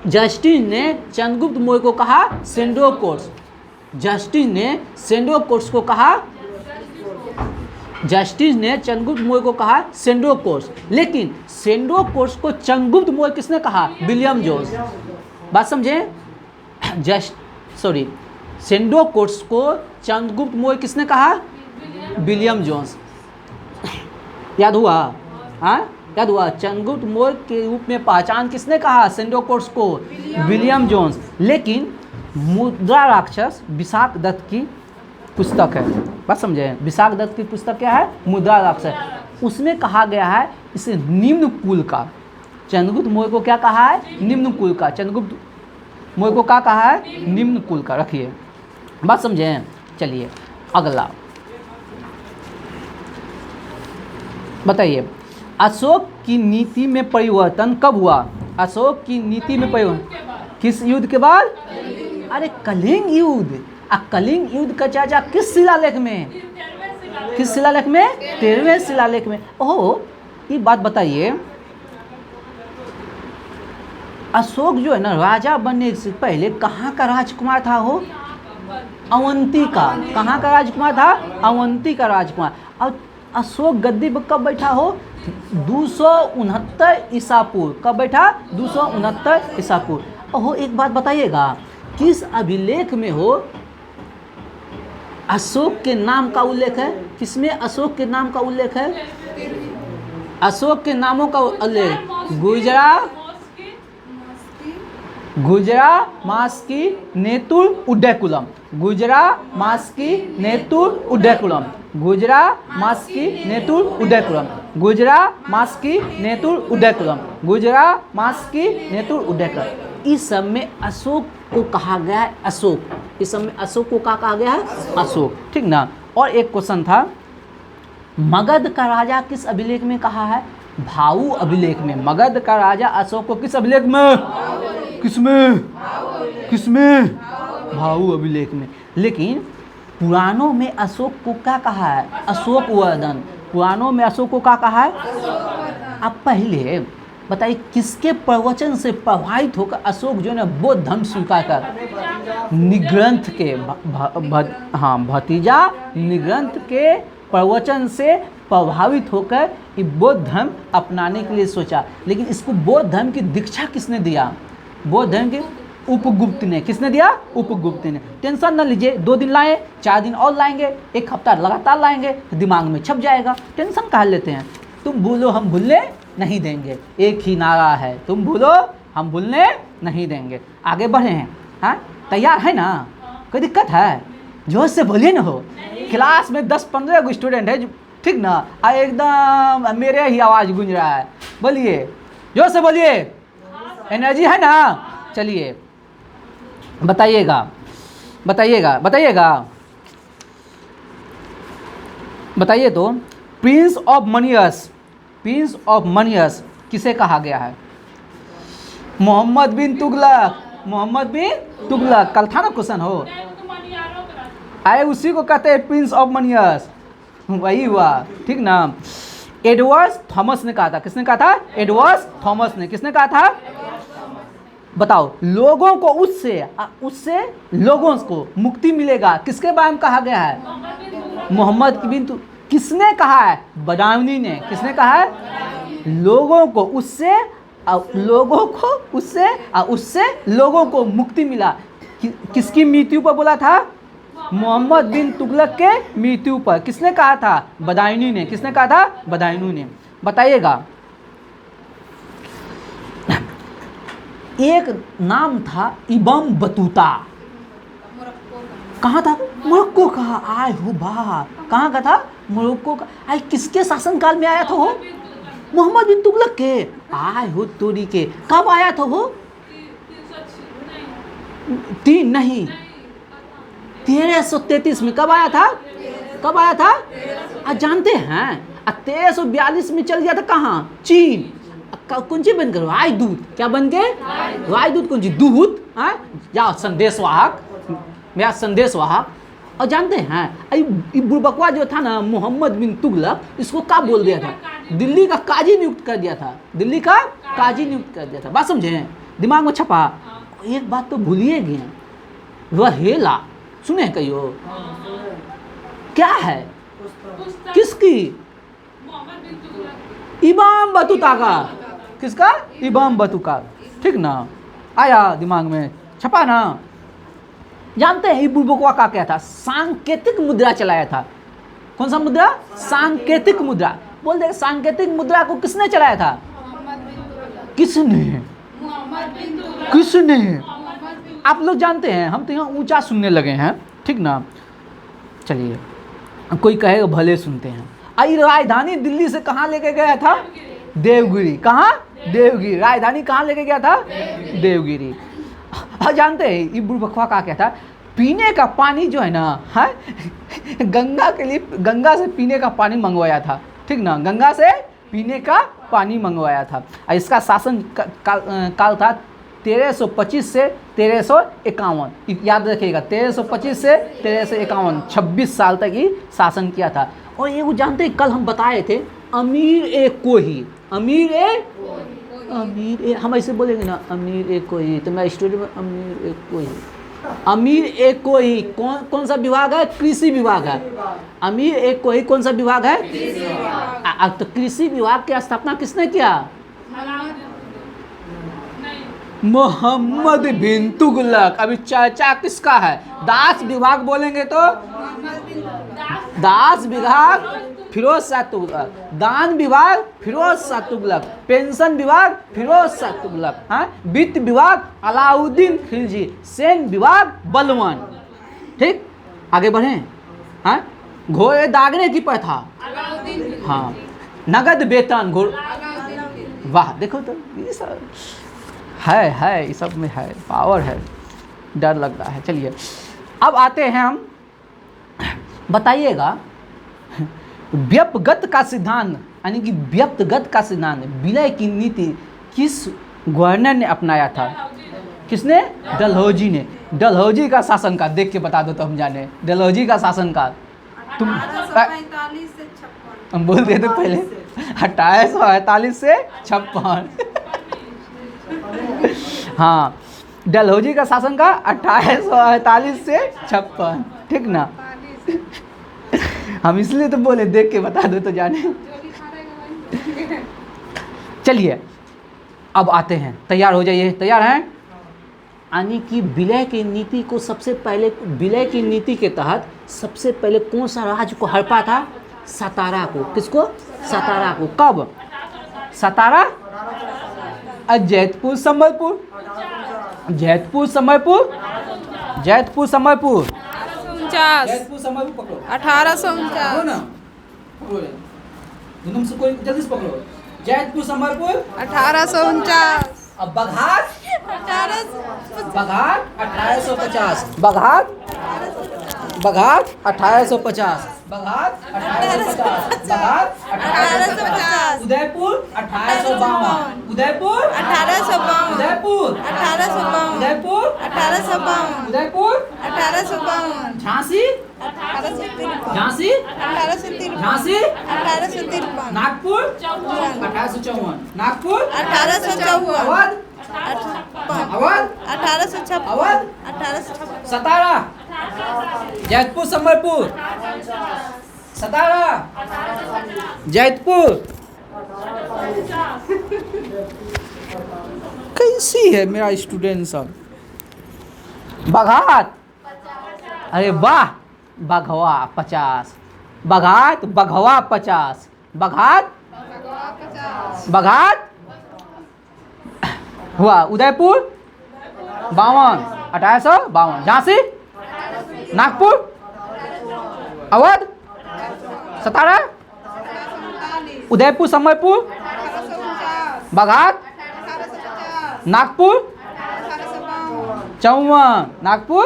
जस्टिस ने चंद्रगुप्त मौर्य को कहा सेंड्रोकोट्स। जस्टिस ने सेंड्रोकोट्स को कहा, जस्टिस ने चंद्रगुप्त मौर्य को कहा सेंड्रोकोट्स। लेकिन सेंड्रोकोट्स को चंद्रगुप्त मौर्य किसने कहा? William Jones. बात समझे? सेंड्रोकोट्स को चंद्रगुप्त मौर्य किसने कहा? William Jones. याद हुआ? हाँ याद हुआ? चंद्रगुप्त मौर्य के रूप में पहचान किसने कहा सेंड्रोकोट्स को? William Jones. लेकिन मुद्रा राक्षस विशाख दत्त की पुस्तक है, बात समझे? विशाख दत्त की पुस्तक क्या है? मुद्रा राक्षस। उसमें कहा गया है इसे निम्न कुल का। चंद्रगुप्त मौर्य को क्या कहा है? निम्न कुल का। चंद्रगुप्त मौर्य को क्या कहा है? निम्न कुल का। रखिए, बात समझे? चलिए अगला बताइए। अशोक की नीति में परिवर्तन कब हुआ? अशोक की नीति में परिवर्तन किस युद्ध के बाद? अरे कलिंग युद्ध। कलिंग युद्ध का चर्चा किस शिलालेख में? किस शिलालेख में? 13वें शिलालेख में। ओह, ये बात बताइए, अशोक जो है ना राजा बनने से पहले कहाँ का राजकुमार था? हो अवंती का। कहाँ का राजकुमार था? अवंती का राजकुमार। और अशोक गद्दी पर कब बैठा हो? 269 ईसा पूर्व। कब बैठा? 269 ईसा पूर्व। ओहो, एक बात बताइएगा, किस अभिलेख में हो अशोक के नाम का उल्लेख है? किसमें अशोक के नाम का उल्लेख है? अशोक के नामों का उल्लेख गुजरा मास्की नेतुर उड्डयकुलम, गुजरा मास्की नेतुर उड्डयकुलम, गुजरा मास्की नेतुर उड्डयकुलम, गुजरा मास्की नेतुर उड्डयकुलम, गुजरा मास्की नेतुर उड्डयकुलम। इस सब में अशोक को कहा गया है अशोक। इस सब में अशोक को क्या कहा गया है? अशोक। ठीक ना। और एक क्वेश्चन था, मगध का राजा किस अभिलेख में कहा है? भाऊ अभिलेख में। मगध का राजा अशोक को किस अभिलेख में? किसमें? किसमें? भाऊ अभिलेख में। लेकिन पुराणों में अशोक को क्या कहा है? अशोक वर्धन। पुराणों में अशोक को क्या कहा है? अब पहले बताइए, किसके प्रवचन से प्रभावित होकर अशोक जो है ना बौद्ध धर्म स्वीकार कर? निग्रंथ के भतीजा निग्रंथ के प्रवचन से प्रभावित होकर ये बौद्ध धर्म अपनाने के लिए सोचा। लेकिन इसको बौद्ध धर्म की दीक्षा किसने दिया? बौद्ध धर्म के उपगुप्त ने। किसने दिया? उपगुप्त ने। टेंशन न लीजिए, 2 दिन लाए, 4 दिन और लाएंगे, 1 हफ्ता लगातार लाएंगे तो दिमाग में छप जाएगा। टेंशन कहाँ लेते हैं? तुम भूलो हम भूलने नहीं देंगे, एक ही नारा है, तुम भूलो हम भूलने नहीं देंगे। आगे बढ़े हैं? हाँ, तैयार है ना? कोई दिक्कत है? जोश से बोलिए ना। हो क्लास में 10-15 गो स्टूडेंट है, ठीक ना, एकदम मेरे ही आवाज़ गूंज रहा है। बोलिए, जोर से बोलिए, एनर्जी है ना? चलिए बताइएगा, बताइएगा, बताइएगा, बताइए तो। प्रिंस ऑफ मनियस, प्रिंस ऑफ मनियस किसे कहा गया है? मोहम्मद बिन तुगलक। मोहम्मद बिन तुगलक, कल था ना क्वेश्चन हो, आए उसी को कहते हैं प्रिंस ऑफ मनियस, वही हुआ। ठीक ना। एडवर्ड थॉमस ने कहा था। किसने कहा था? एडवर्ड थॉमस ने। किसने कहा था? बताओ। लोगों को उससे लोगों को मुक्ति मिलेगा, किसके बारे में कहा गया है? मोहम्मद बिन किसने कहा है? बदायूनी ने। किसने कहा है? लोगों को उससे लोगों को मुक्ति मिला। किसकी मृत्यु पर बोला था? मोहम्मद बिन तुगलक के मृत्यु पर। किसने कहा था? बदायूनी ने। किसने कहा था? बदायूनी ने। बताइएगा। एक नाम था इब्न बतूता, कहाँ था? मोरक्को का। आए हो बा, कहाँ का था? मोरक्को का। आए किसके शासनकाल में आया था हो? मोहम्मद बिन तुगलक के। आए हो तोरी के। कब आया था हो? 1333 में। कब आया था? कब आया था? आज जानते हैं? 1342 में चल गया था कहाँ? चीन। कौन सी बन कर? राजदूत। क्या बन गए? राजदूत। कौन सी? दूत। या संदेशवाहक, या संदेशवाहक। और जानते हैं बुड़बकवा जो था ना मोहम्मद बिन तुगलक, इसको क्या बोल दिया था? दिल्ली का काजी नियुक्त कर दिया था। दिल्ली का काजी नियुक्त कर दिया था। बात समझे? दिमाग में छपा। एक बात तो भूलिए गए, रहेला सुने कहियो? क्या है? किसकी? इमाम बतूता का। किसका? इमाम बतूता। ठीक ना, आया दिमाग में, छपा ना। जानते हैं बुड़बकवा का क्या था? सांकेतिक मुद्रा चलाया था। कौन सा मुद्रा? सांकेतिक मुद्रा। बोल दे, सांकेतिक मुद्रा को किसने चलाया था? किसने? किसने? आप लोग जानते हैं, हम तो यहाँ ऊंचा सुनने लगे हैं। ठीक ना। चलिए, कोई कहेगा भले सुनते हैं। आई राजधानी दिल्ली से कहाँ लेके गया था? देवगिरी। कहाँ? देवगिरी। राजधानी कहाँ लेके गया था? देवगिरी। और जानते हैं ये बुड़बकवा का क्या था? पीने का पानी जो है ना, है गंगा के लिए, गंगा से पीने का पानी मंगवाया था। ठीक ना, गंगा से पीने का पानी मंगवाया था। इसका शासन काल था 1325 से 1351। याद रखिएगा, 1325 से 1351, 26 साल तक ही शासन किया था। और ये वो जानते हैं, कल हम बताए थे अमीर ए कोही। अमीर ए हम ऐसे बोलेंगे ना, अमीर ए कोही, तो मैं स्टोरी में अमीर ए कोही, अमीर एक को ही कौन सा विभाग है? कृषि विभाग है। अमीर एक को ही कौन सा विभाग है? तो कृषि विभाग की स्थापना किसने किया? मोहम्मद बिन तुगलक। अभी चर्चा किसका है? दास विभाग बोलेंगे तो दास विभाग फिरोज शाह तुगलक, दान विभाग फिरोज शाह तुगलक, पेंशन विभाग फिरोज शाह तुगलक, हाँ, वित्त विभाग अलाउद्दीन खिलजी, सैन्य विभाग बलवान। ठीक, आगे बढ़ें। हाँ, घोड़े दागने की प्रथा, हाँ, नगद वेतन वाह, देखो तो ये सब है, इस सब में है, पावर है, डर लग रहा है। चलिए अब आते हैं हम, बताइएगा व्यक्तिगत का सिद्धांत, यानी कि व्यक्तिगत का सिद्धांत, विलय की नीति किस गवर्नर ने अपनाया था? किसने? डलहौजी ने। डलहौजी का शासनकाल देख के बता दो तो हम जाने। डलहौजी का शासनकाल तुम 1845 से 56। हम बोल देते पहले 1848 से 56। हाँ, डलहौजी का शासन का 1848 से 56, ठीक ना? हम इसलिए तो बोले देख के बता दो तो जाने। चलिए अब आते हैं, तैयार हो जाइए, तैयार हैं? यानी कि विलय की नीति को सबसे पहले, विलय की नीति के तहत सबसे पहले कौन सा राज्य को हड़पा था? सतारा को। किसको? सतारा को। कब? सतारा, जैतपुर, संबलपुर, जैतपुर, संबलपुर, जैतपुर, संबलपुर, 1849। जैतपुर, संबलपुर पकड़ो। 1849। ना पकड़ो, दोनों से कोई जल्दी से पकड़ो। जैतपुर, संबलपुर 1849। अब बघाट, 1850। बघाट 1850, बघाट, बघाट 1850, बघाट 1850, बघाट 1850, उदयपुर 1852, उदयपुर 1852। उदयपुर 1852। उदयपुर 1852। उदयपुर 1852। झांसी, 1853। झांसी, 1853। झांसी, 1853। नागपुर 1854, नागपुर 1854। अवध, अवध 1856। अवध 1856। सतारा, जैतपुर, संबलपुर, सतारा, जैतपुर। कैसी है मेरा स्टूडेंट सब? बघाट, अरे वाह, बघवा 50, बघाट, बघवा 50, बघाट, बघाट हुआ। उदयपुर 52, 1852, झांसी, नागपुर, अवध, सतारा, उदयपुर, संबलपुर, बघाट, नागपुर, 54, नागपुर,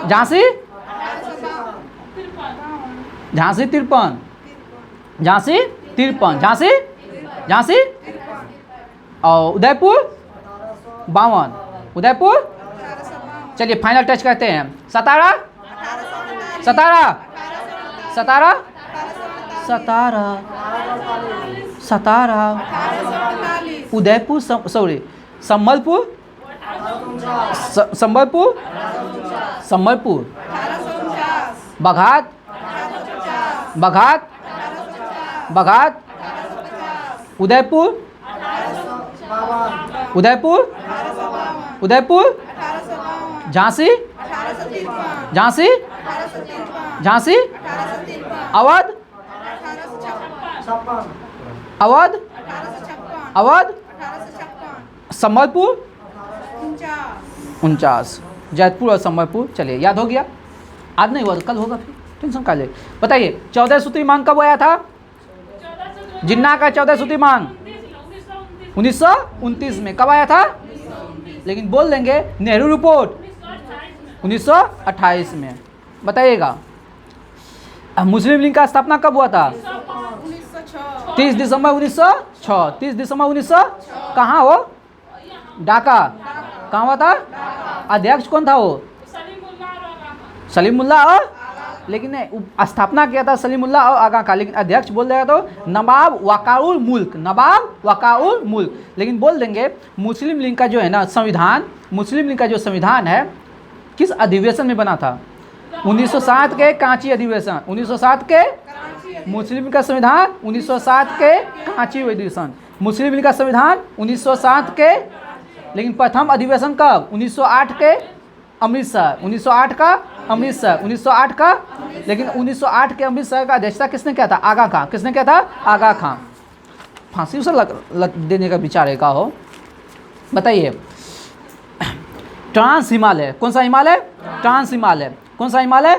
झांसी, झांसी 53, झांसी 53, झांसी, झांसी और उदयपुर 52, उदयपुर। चलिए फाइनल टच करते हैं। सतारा, सतारा, सतारा, सतारा, सतारा, उदयपुर, सॉरी, संबलपुर, संबलपुर, संबलपुर, बघाट, बघाट, बघाट, उदयपुर, उदयपुर, उदयपुर, झांसी, झांसी, झांसी, अवध, अवध, अवध, संबलपुर 49, जैतपुर और संबलपुर। चलिए याद हो गया? आज नहीं हुआ तो कल होगा, फिर टेंशन का ले। बताइए 14 सूत्री मांग कब आया था? जिन्ना का 14 सूत्री मांग 1929 में। कब आया था? लेकिन बोल देंगे नेहरू रिपोर्ट 1928 में। बताइएगा मुस्लिम लीग का स्थापना कब हुआ था? 30 दिसंबर 1906। 30 दिसंबर 1900 कहाँ हो? ढाका। कहाँ हुआ था? अध्यक्ष कौन था वो? सलीमुल्लाह और, लेकिन स्थापना किया था सलीमुल्लाह और आगा का, लेकिन अध्यक्ष बोल देगा तो नवाब वकाउल मुल्क, नवाब वकाउल मुल्क। लेकिन बोल देंगे मुस्लिम लीग का जो है ना संविधान, मुस्लिम लीग का जो संविधान है किस अधिवेशन में बना था? 1907 के कांची अधिवेशन, 1907 के मुस्लिम लीग का संविधान, 1907 के कांची अधिवेशन, मुस्लिम लीग का संविधान 1907 के, लेकिन प्रथम अधिवेशन कब? 1908 के अमृतसर, 1908 का अमृतसर, 1908 का, लेकिन 1908 के अमृतसर का अध्यक्षता किसने किया था? आगा खां। किसने किया था? आगा खां। फांसी उसे लग देने का विचार है का हो? बताइए। ट्रांस हिमालय, कौन सा हिमालय? ट्रांस हिमालय। कौन सा हिमालय?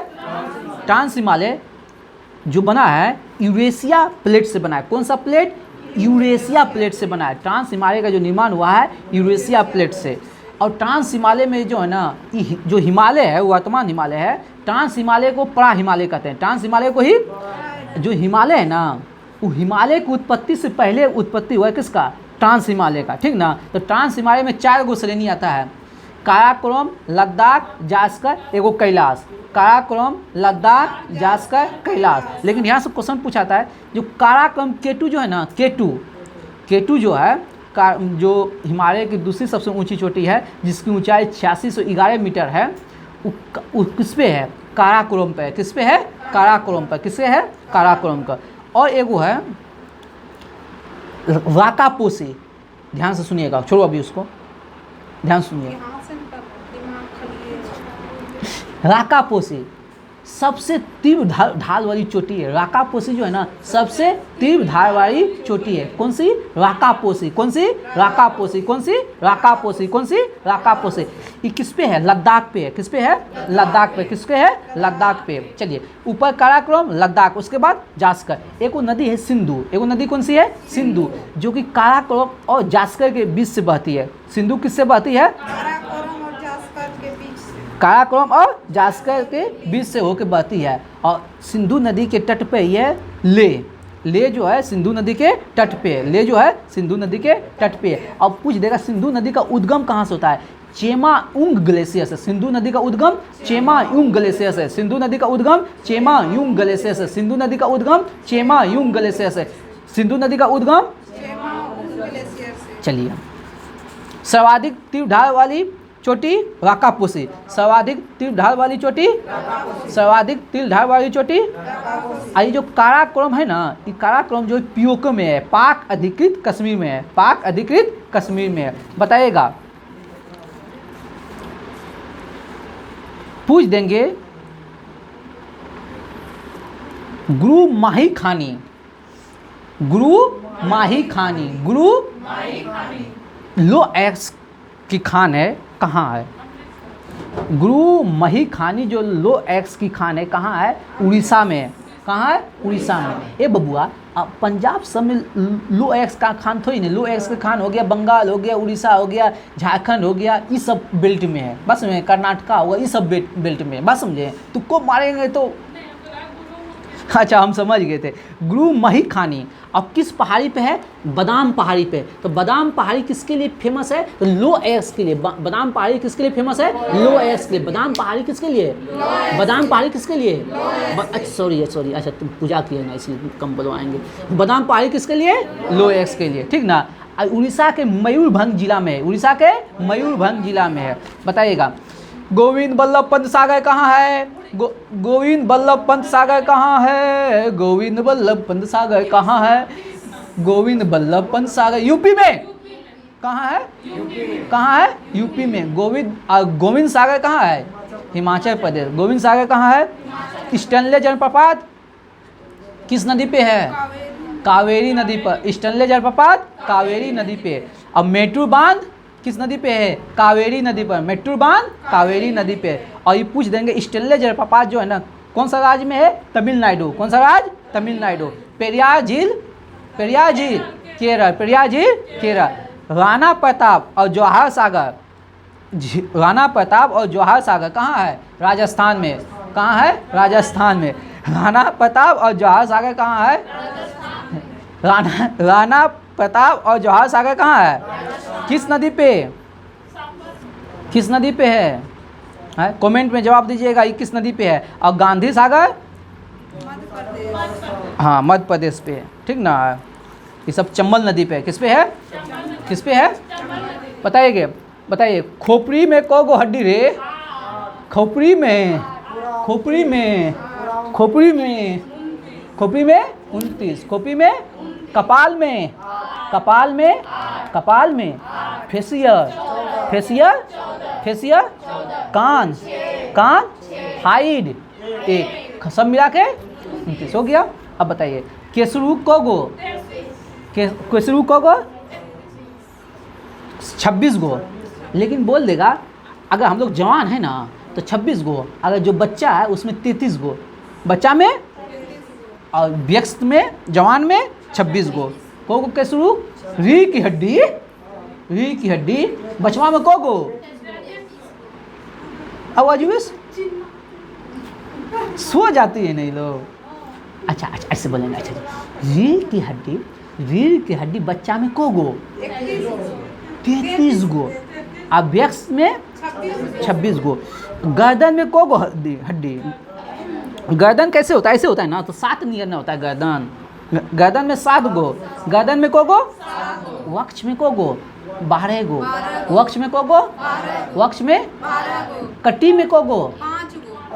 ट्रांस हिमालय जो बना है यूरेशिया प्लेट से बना है। कौन सा प्लेट? यूरेशिया प्लेट से बना है। ट्रांस हिमालय का जो निर्माण हुआ है यूरेशिया प्लेट से। और ट्रांस हिमालय में जो है ना, जो हिमालय है वर्तमान हिमालय है, ट्रांस हिमालय को परा हिमालय कहते हैं। ट्रांस हिमालय को ही, जो हिमालय है ना, वो हिमालय की उत्पत्ति से पहले उत्पत्ति हुआ है किसका? ट्रांस हिमालय का, ठीक ना। तो ट्रांस हिमालय में 4 गो श्रेणी आता है, काराकोरम, लद्दाख, जास्कर, एगो कैलाश। काराकोरम, लद्दाख, जास्कर, कैलाश। लेकिन यहाँ से क्वेश्चन पूछाता है, जो काराकोरम केटू जो है ना, केटू जो है, जो हिमालय की दूसरी सबसे ऊंची चोटी है, जिसकी ऊंचाई 8611 मीटर है, वो किस पे है? काराकोरम पे। किस पे है? काराकोरम पर। किससे है? काराकोरम का। और एगो है राकापोसी। ध्यान से सुनिएगा, छोड़ो अभी उसको, ध्यान सुनिए। राकापोसी सबसे तीव्र ढाल वाली चोटी है। राकापोसी जो है ना, सबसे तीव्र ढाल वाली चोटी है। कौन सी? राकापोसी। कौन सी? राकापोसी। कौन सी? राकापोसी। कौन सी? राकापोसी। ये किस पे है? लद्दाख पे है। किस पे है? लद्दाख पे। किस पे है? लद्दाख पे। चलिए, ऊपर काराकोरम, लद्दाख, उसके बाद जास्कर। एक वो नदी है सिंधु। एक वो नदी कौन सी है? सिंधु, जो कि काराकोरम और जास्कर के बीच से बहती है। सिंधु किससे बहती है? काराकोरम और जास्कर के बीच से होकर बहती है। और सिंधु नदी के तट पे ये ले जो है सिंधु नदी के तट पे, ले जो है सिंधु नदी के तट पे। अब पूछ देगा सिंधु नदी का उद्गम कहाँ से होता है? चेमाउंग ग्लेशियर से। सिंधु नदी का उद्गम चेमाउंग ग्लेशियर से। सिंधु नदी का उद्गम चेमाउंग ग्लेशियर से। सिंधु नदी का उद्गम चेमाउंग ग्लेशियर से। सिंधु नदी का उद्गम। चलिए, सर्वाधिक तीव्र ढाल वाली चोटी राकापोसी। सर्वाधिक तीव्र ढाल वाली चोटी, सर्वाधिक तीव्र ढाल वाली चोटी। ये जो काराकोरम है ना, ये काराकोरम जो पीओके में है, पाक अधिकृत कश्मीर में है। पाक अधिकृत कश्मीर में है। बताइएगा, पूछ देंगे गुरु माही खानी। गुरु माही खानी, गुरु लो एक्स की खान है, कहाँ है? गुरु मही खानी जो लो एक्स की खान है, कहाँ है? उड़ीसा में है। कहाँ है? उड़ीसा में। ए बबुआ, पंजाब सब में लो एक्स का खान थोड़ी नहीं। लो एक्स का खान हो गया बंगाल, हो गया उड़ीसा, हो गया झारखंड, हो गया, ये सब बेल्ट में है। बस में कर्नाटका होगा, ये सब बेल्ट में है। बस समझे? तुक्को मारेंगे तो अच्छा, हम समझ गए थे। गुरु मही खानी अब किस पहाड़ी पे है? बादाम पहाड़ी पे। तो बादाम पहाड़ी किसके लिए फेमस है? तो लो एक्स के लिए। बादाम पहाड़ी किसके लिए फेमस है? लो एक्स के लिए। बादाम पहाड़ी किसके लिए? बादाम पहाड़ी किसके लिए? अच्छा सॉरी, अच्छा तुम पूजा किए ना इसलिए कम बुलवाएंगे। बादाम पहाड़ी किसके लिए? लो एक्स के लिए, ठीक ना। उड़ीसा के मयूरभंज जिला में है। उड़ीसा के मयूरभंज जिला में है। बताइएगा, गोविंद बल्लभ पंत सागर कहाँ है? गोविंद बल्लभ पंत सागर कहाँ है? गोविंद बल्लभ पंत सागर कहाँ है? गोविंद बल्लभ पंत सागर यूपी में। कहाँ है? कहाँ है? यूपी में। गोविंद सागर कहाँ है? हिमाचल प्रदेश। गोविंद सागर कहाँ है? स्टैनले जलप्रपात किस नदी पे है? कावेरी नदी पर। स्टैनले जलप्रपात कावेरी नदी पे। अब मेट्रो बांध किस नदी पे है? कावेरी नदी पर। मेट्रो बांध कावेरी नदी पे। और ये पूछ देंगे स्टैनले जलप्रपात जो है ना, कौन सा राज्य में है? तमिलनाडु। कौन सा राज्य? तमिलनाडु। पेरियार झील केरल। पेरियार झील केरल। राणा प्रताप और जवाहर सागर, राणा प्रताप और जवाहर सागर कहाँ है? राजस्थान में। कहाँ है? राजस्थान में। राणा प्रताप और जवाहर सागर कहाँ है? राणा प्रताप और जवाहर सागर कहाँ है? किस नदी पे? किस नदी पे है? कमेंट में जवाब दीजिएगा, ये किस नदी पे है? और गांधी सागर हाँ मध्य प्रदेश पे है, ठीक ना। ये सब चंबल नदी पे है। किस पे है? किस पे है? बताइए खोपड़ी में को गो हड्डी रे? खोपड़ी में, खोपड़ी में, खोपड़ी में, खोपड़ी में 29, खोपड़ी में, कपाल में, कपाल में, कपाल में, फेसियर, फेसियर, फेसियर, कान, कान, हाइड, एक, सब मिला के 29 हो गया। अब बताइए केसरू कोगो, केसरू कोगो 26 गो, लेकिन बोल देगा अगर हम लोग जवान है ना तो 26 गो, अगर जो बच्चा है उसमें 33 गो, बच्चा में और व्यस्त में, जवान में 26 गो। कोगो केसरू, री की हड्डी, री की हड्डी, बचवा में कोगो, आवाज सो जाती है नहीं लोग। अच्छा अच्छा ऐसे बोलेंगे, अच्छा रीढ़ की हड्डी, रीढ़ की हड्डी बच्चा में कोगो 33 गो, अब व्यक्त में 26 गो। गर्दन में कोगो हड्डी, हड्डी गर्दन कैसे होता है, ऐसे होता है ना, तो 7 नियर ना होता है गर्दन, गर्दन में 7 गो, गर्दन में कोगो, वक्ष में कोगो 12 गो, वक्ष में कोगो, वक्ष में, कटी में कोगो,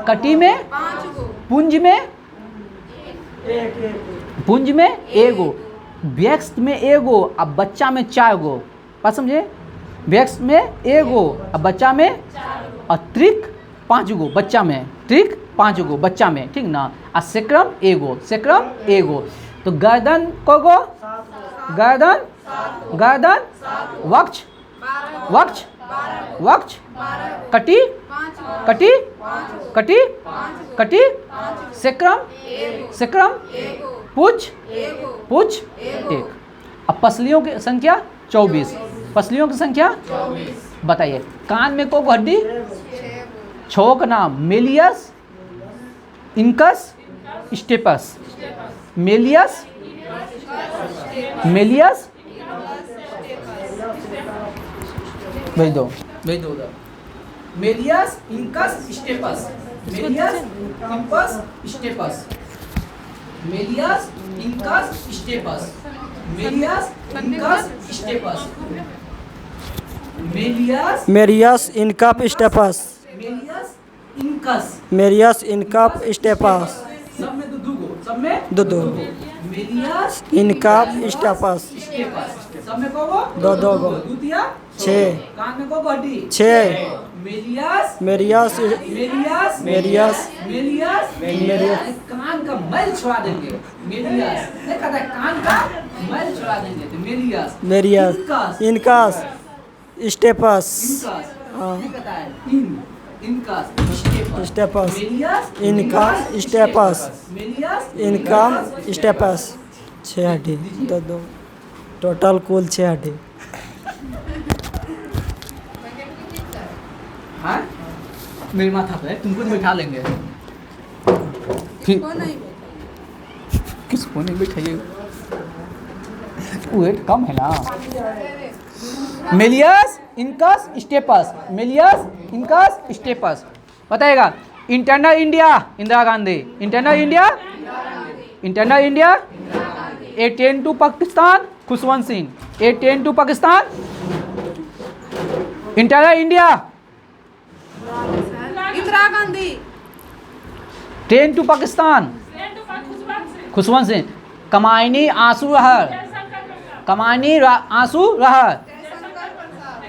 कटी में, पुंज में, पुंज में एगो, व्यक्त में एगो, अब बच्चा में 4 गो, बात समझे, व्यक्त में एगो, अब बच्चा में, और त्रिक 5 गो बच्चा में, त्रिक 5 गो बच्चा में, ठीक ना, और सेक्रम एगो, सेक्रम एगो। तो गर्दन कोगो, गर्दन, गर्दन, वक्ष, वक्ष, वक्ष, कटी, कटी, कटी, कटी, सेक्रम, सेक्रम, पुछ, पुछ, एक। अब पसलियों की संख्या 24, पसलियों की संख्या 24। बताइए कान में कोगो हड्डी, 6 का नाम malleus, incus, stapes, malleus, malleus, भेज दो, भेज दो उधर, malleus, incus, stapes, malleus, incus, stapes, malleus, incus, stapes, malleus, incus, stapes, malleus, malleus incus stapes, malleus, incus, malleus incus stapes, सब में दो गो, सब में दो मेलियस, इनकप स्टेपस, स्टेपस, सब में कोगो दो गो, दूतिया 6, कान में कोगो हड्डी 6, मेलियस, मेरियस, मेलियस, मेरियस, मेलियस, मेलियस, कान का मैल छुड़ा देंगे, मेलियस नहीं कहता है, कान का मैल छुड़ा देंगे तो मेलियस, मेरियस, इनकस स्टेपस, इनकस हाँ। नहीं कहता है, incus, stapes, malleus, income stapes, malleus, income stapes, 6 हड्डी, दो टोटल कुल 6 हड्डी। हाँ मेरी माथा पे तुमको बैठा लेंगे, फिर किसको नहीं बैठाइए, वेट कम है ना। Malleus, incus, stapes, malleus, incus, stapes. बताइएगा internal India Indira Gandhi, internal India, internal India, A10 to Pakistan Khushwant Singh, A10 to Pakistan, internal India Indira Gandhi, 10 to Pakistan Khushwant Singh, Kamayani Aansu Lahar, Kamayani Aansu Lahar,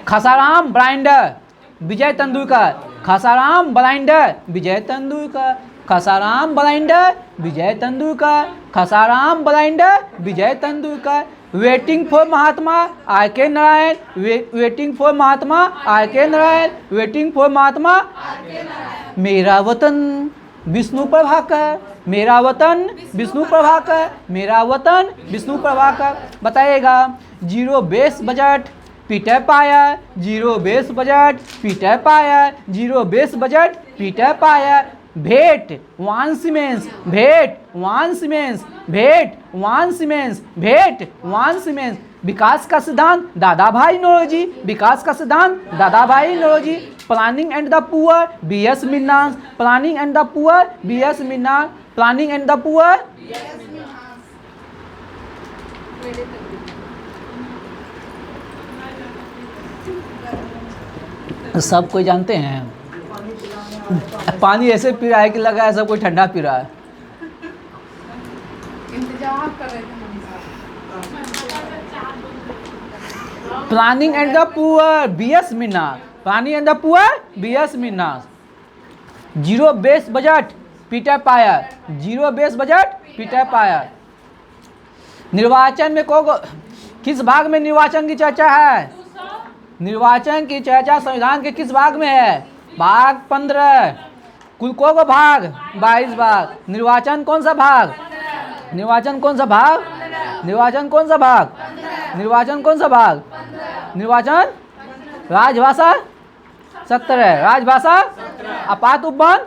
Ghasiram ब्लाइंडर, विजय तेंदुलकर, खसाराम ब्लाइंडर, विजय तेंदुलकर, खसाराम ब्लाइंडर, विजय तेंदुलकर, खसाराम ब्लाइंडर, Vijay Tendulkar. Waiting for Mahatma R K Narayan, waiting for Mahatma R K Narayan, waiting for महात्मा। मेरा वतन विष्णु प्रभाकर, मेरा वतन विष्णु प्रभाकर, मेरा वतन विष्णु प्रभाकर। बताइएगा zero base budget Peter Pyhrr, zero base budget Peter Pyhrr, zero base budget Peter Pyhrr. भेंट वन सीमेंस, भेंट वन सीमेंस, भेंट वन सीमेंस, भेंट वन सीमेंस। विकास का सिद्धांत दादा भाई नौरोजी, विकास का सिद्धांत Dadabhai Naoroji. Planning and the poor B.S. Minhas, planning and the poor B.S. Minhas, planning and the poor. सब कोई जानते हैं पानी ऐसे पी रहा है कि लगा ऐसा कोई ठंडा पी रहा है। Planning and the poor BS Minhas, planning and the poor BS Minhas. Zero base budget Peter Pyhrr, zero base budget Peter Pyhrr. निर्वाचन में किस भाग में निर्वाचन की चर्चा है? निर्वाचन की चर्चा संविधान के किस भाग में है? भाग 15। कुल को भाग? 22 भाग। निर्वाचन कौन सा भाग? निर्वाचन कौन सा भाग? निर्वाचन कौन सा भाग? निर्वाचन कौन सा भाग? निर्वाचन राजभाषा 17, राजभाषा आपात उपवन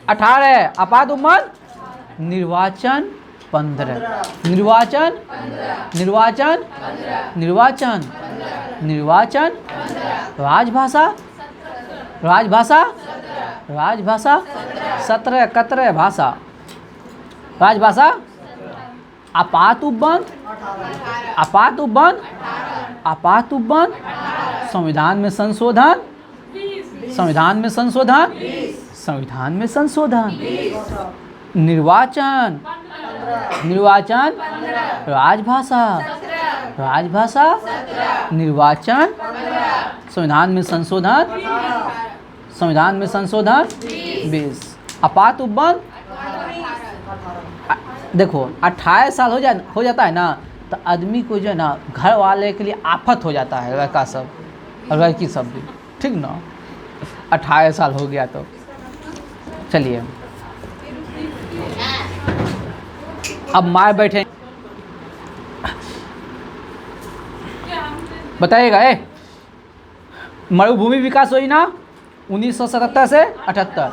18, आपात उपवन निर्वाचन 15, निर्वाचन निर्वाचन निर्वाचन निर्वाचन राजभाषा राजभाषा राजभाषा 17 कतरे भाषा राजभाषा आपात उपवन आपात उपवन आपात उपवन संविधान में संशोधन संविधान में संशोधन संविधान में संशोधन निर्वाचन निर्वाचन राजभाषा राजभाषा निर्वाचन संविधान में संशोधन संविधान में संशोधन 20 आपात उपवन। देखो 28 साल हो जाता है ना तो आदमी को जो है ना घर वाले के लिए आफत हो जाता है, लड़का सब और लड़की सब भी, ठीक ना। 28 साल हो गया तो चलिए अब मार बैठे बताइएगा। मरुभूमि विकास योजना 1977 से 78,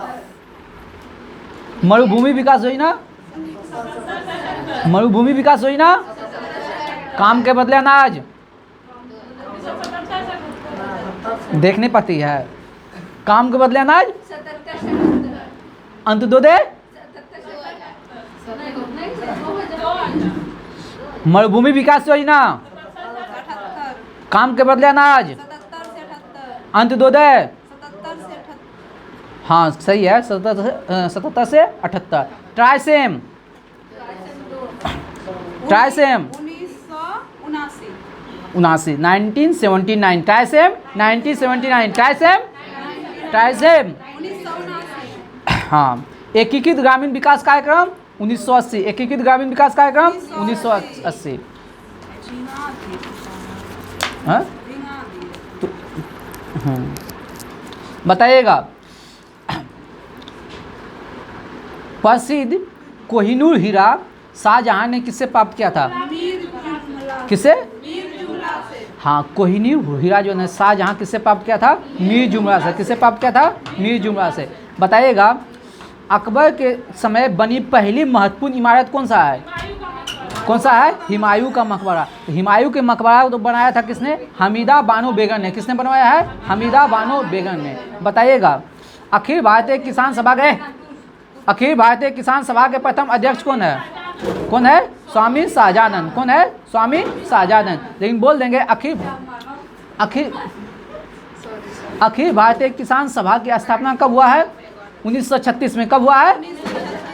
मरुभूमि विकास योजना मरुभूमि विकास योजना काम के बदले अनाज देखने पड़ती है, काम के बदले अनाज अंत्योदय मरुभूमि विकास योजना काम के बदले अनाज अंत्योदय, हाँ सही है 77 से 78। ट्राइसेम ट्राइसेम 1979 ट्राइसेम 1979 ट्राइसेम ट्राइसेम हाँ। एकीकृत ग्रामीण विकास कार्यक्रम 1980, एकीकृत ग्रामीण विकास कार्यक्रम 1980। हाँ तो बताइएगा। प्रसिद्ध कोहिनूर हीरा शाहजहां ने किससे प्राप्त किया था? किसे? हाँ कोहिनूर हीरा जो है शाहजहां किससे प्राप्त किया था? मीर जुमरा से। किससे प्राप्त किया था? मीर जुमरा से। बताइएगा अकबर के समय बनी पहली महत्वपूर्ण इमारत कौन सा है? कौन सा है? हुमायूं का मकबरा। हुमायूं के मकबरा तो बनाया था किसने? हमीदा बानो बेगम ने। किसने बनवाया है? हमीदा बानो बेगम ने। बताइएगा अखिल भारतीय किसान सभा के अखिल भारतीय किसान सभा के प्रथम अध्यक्ष कौन है? कौन है? स्वामी शाहजानंद। कौन है? स्वामी शाहजानंद। लेकिन बोल देंगे अखिल भारतीय किसान सभा की स्थापना कब हुआ है? 1936 में। कब हुआ है?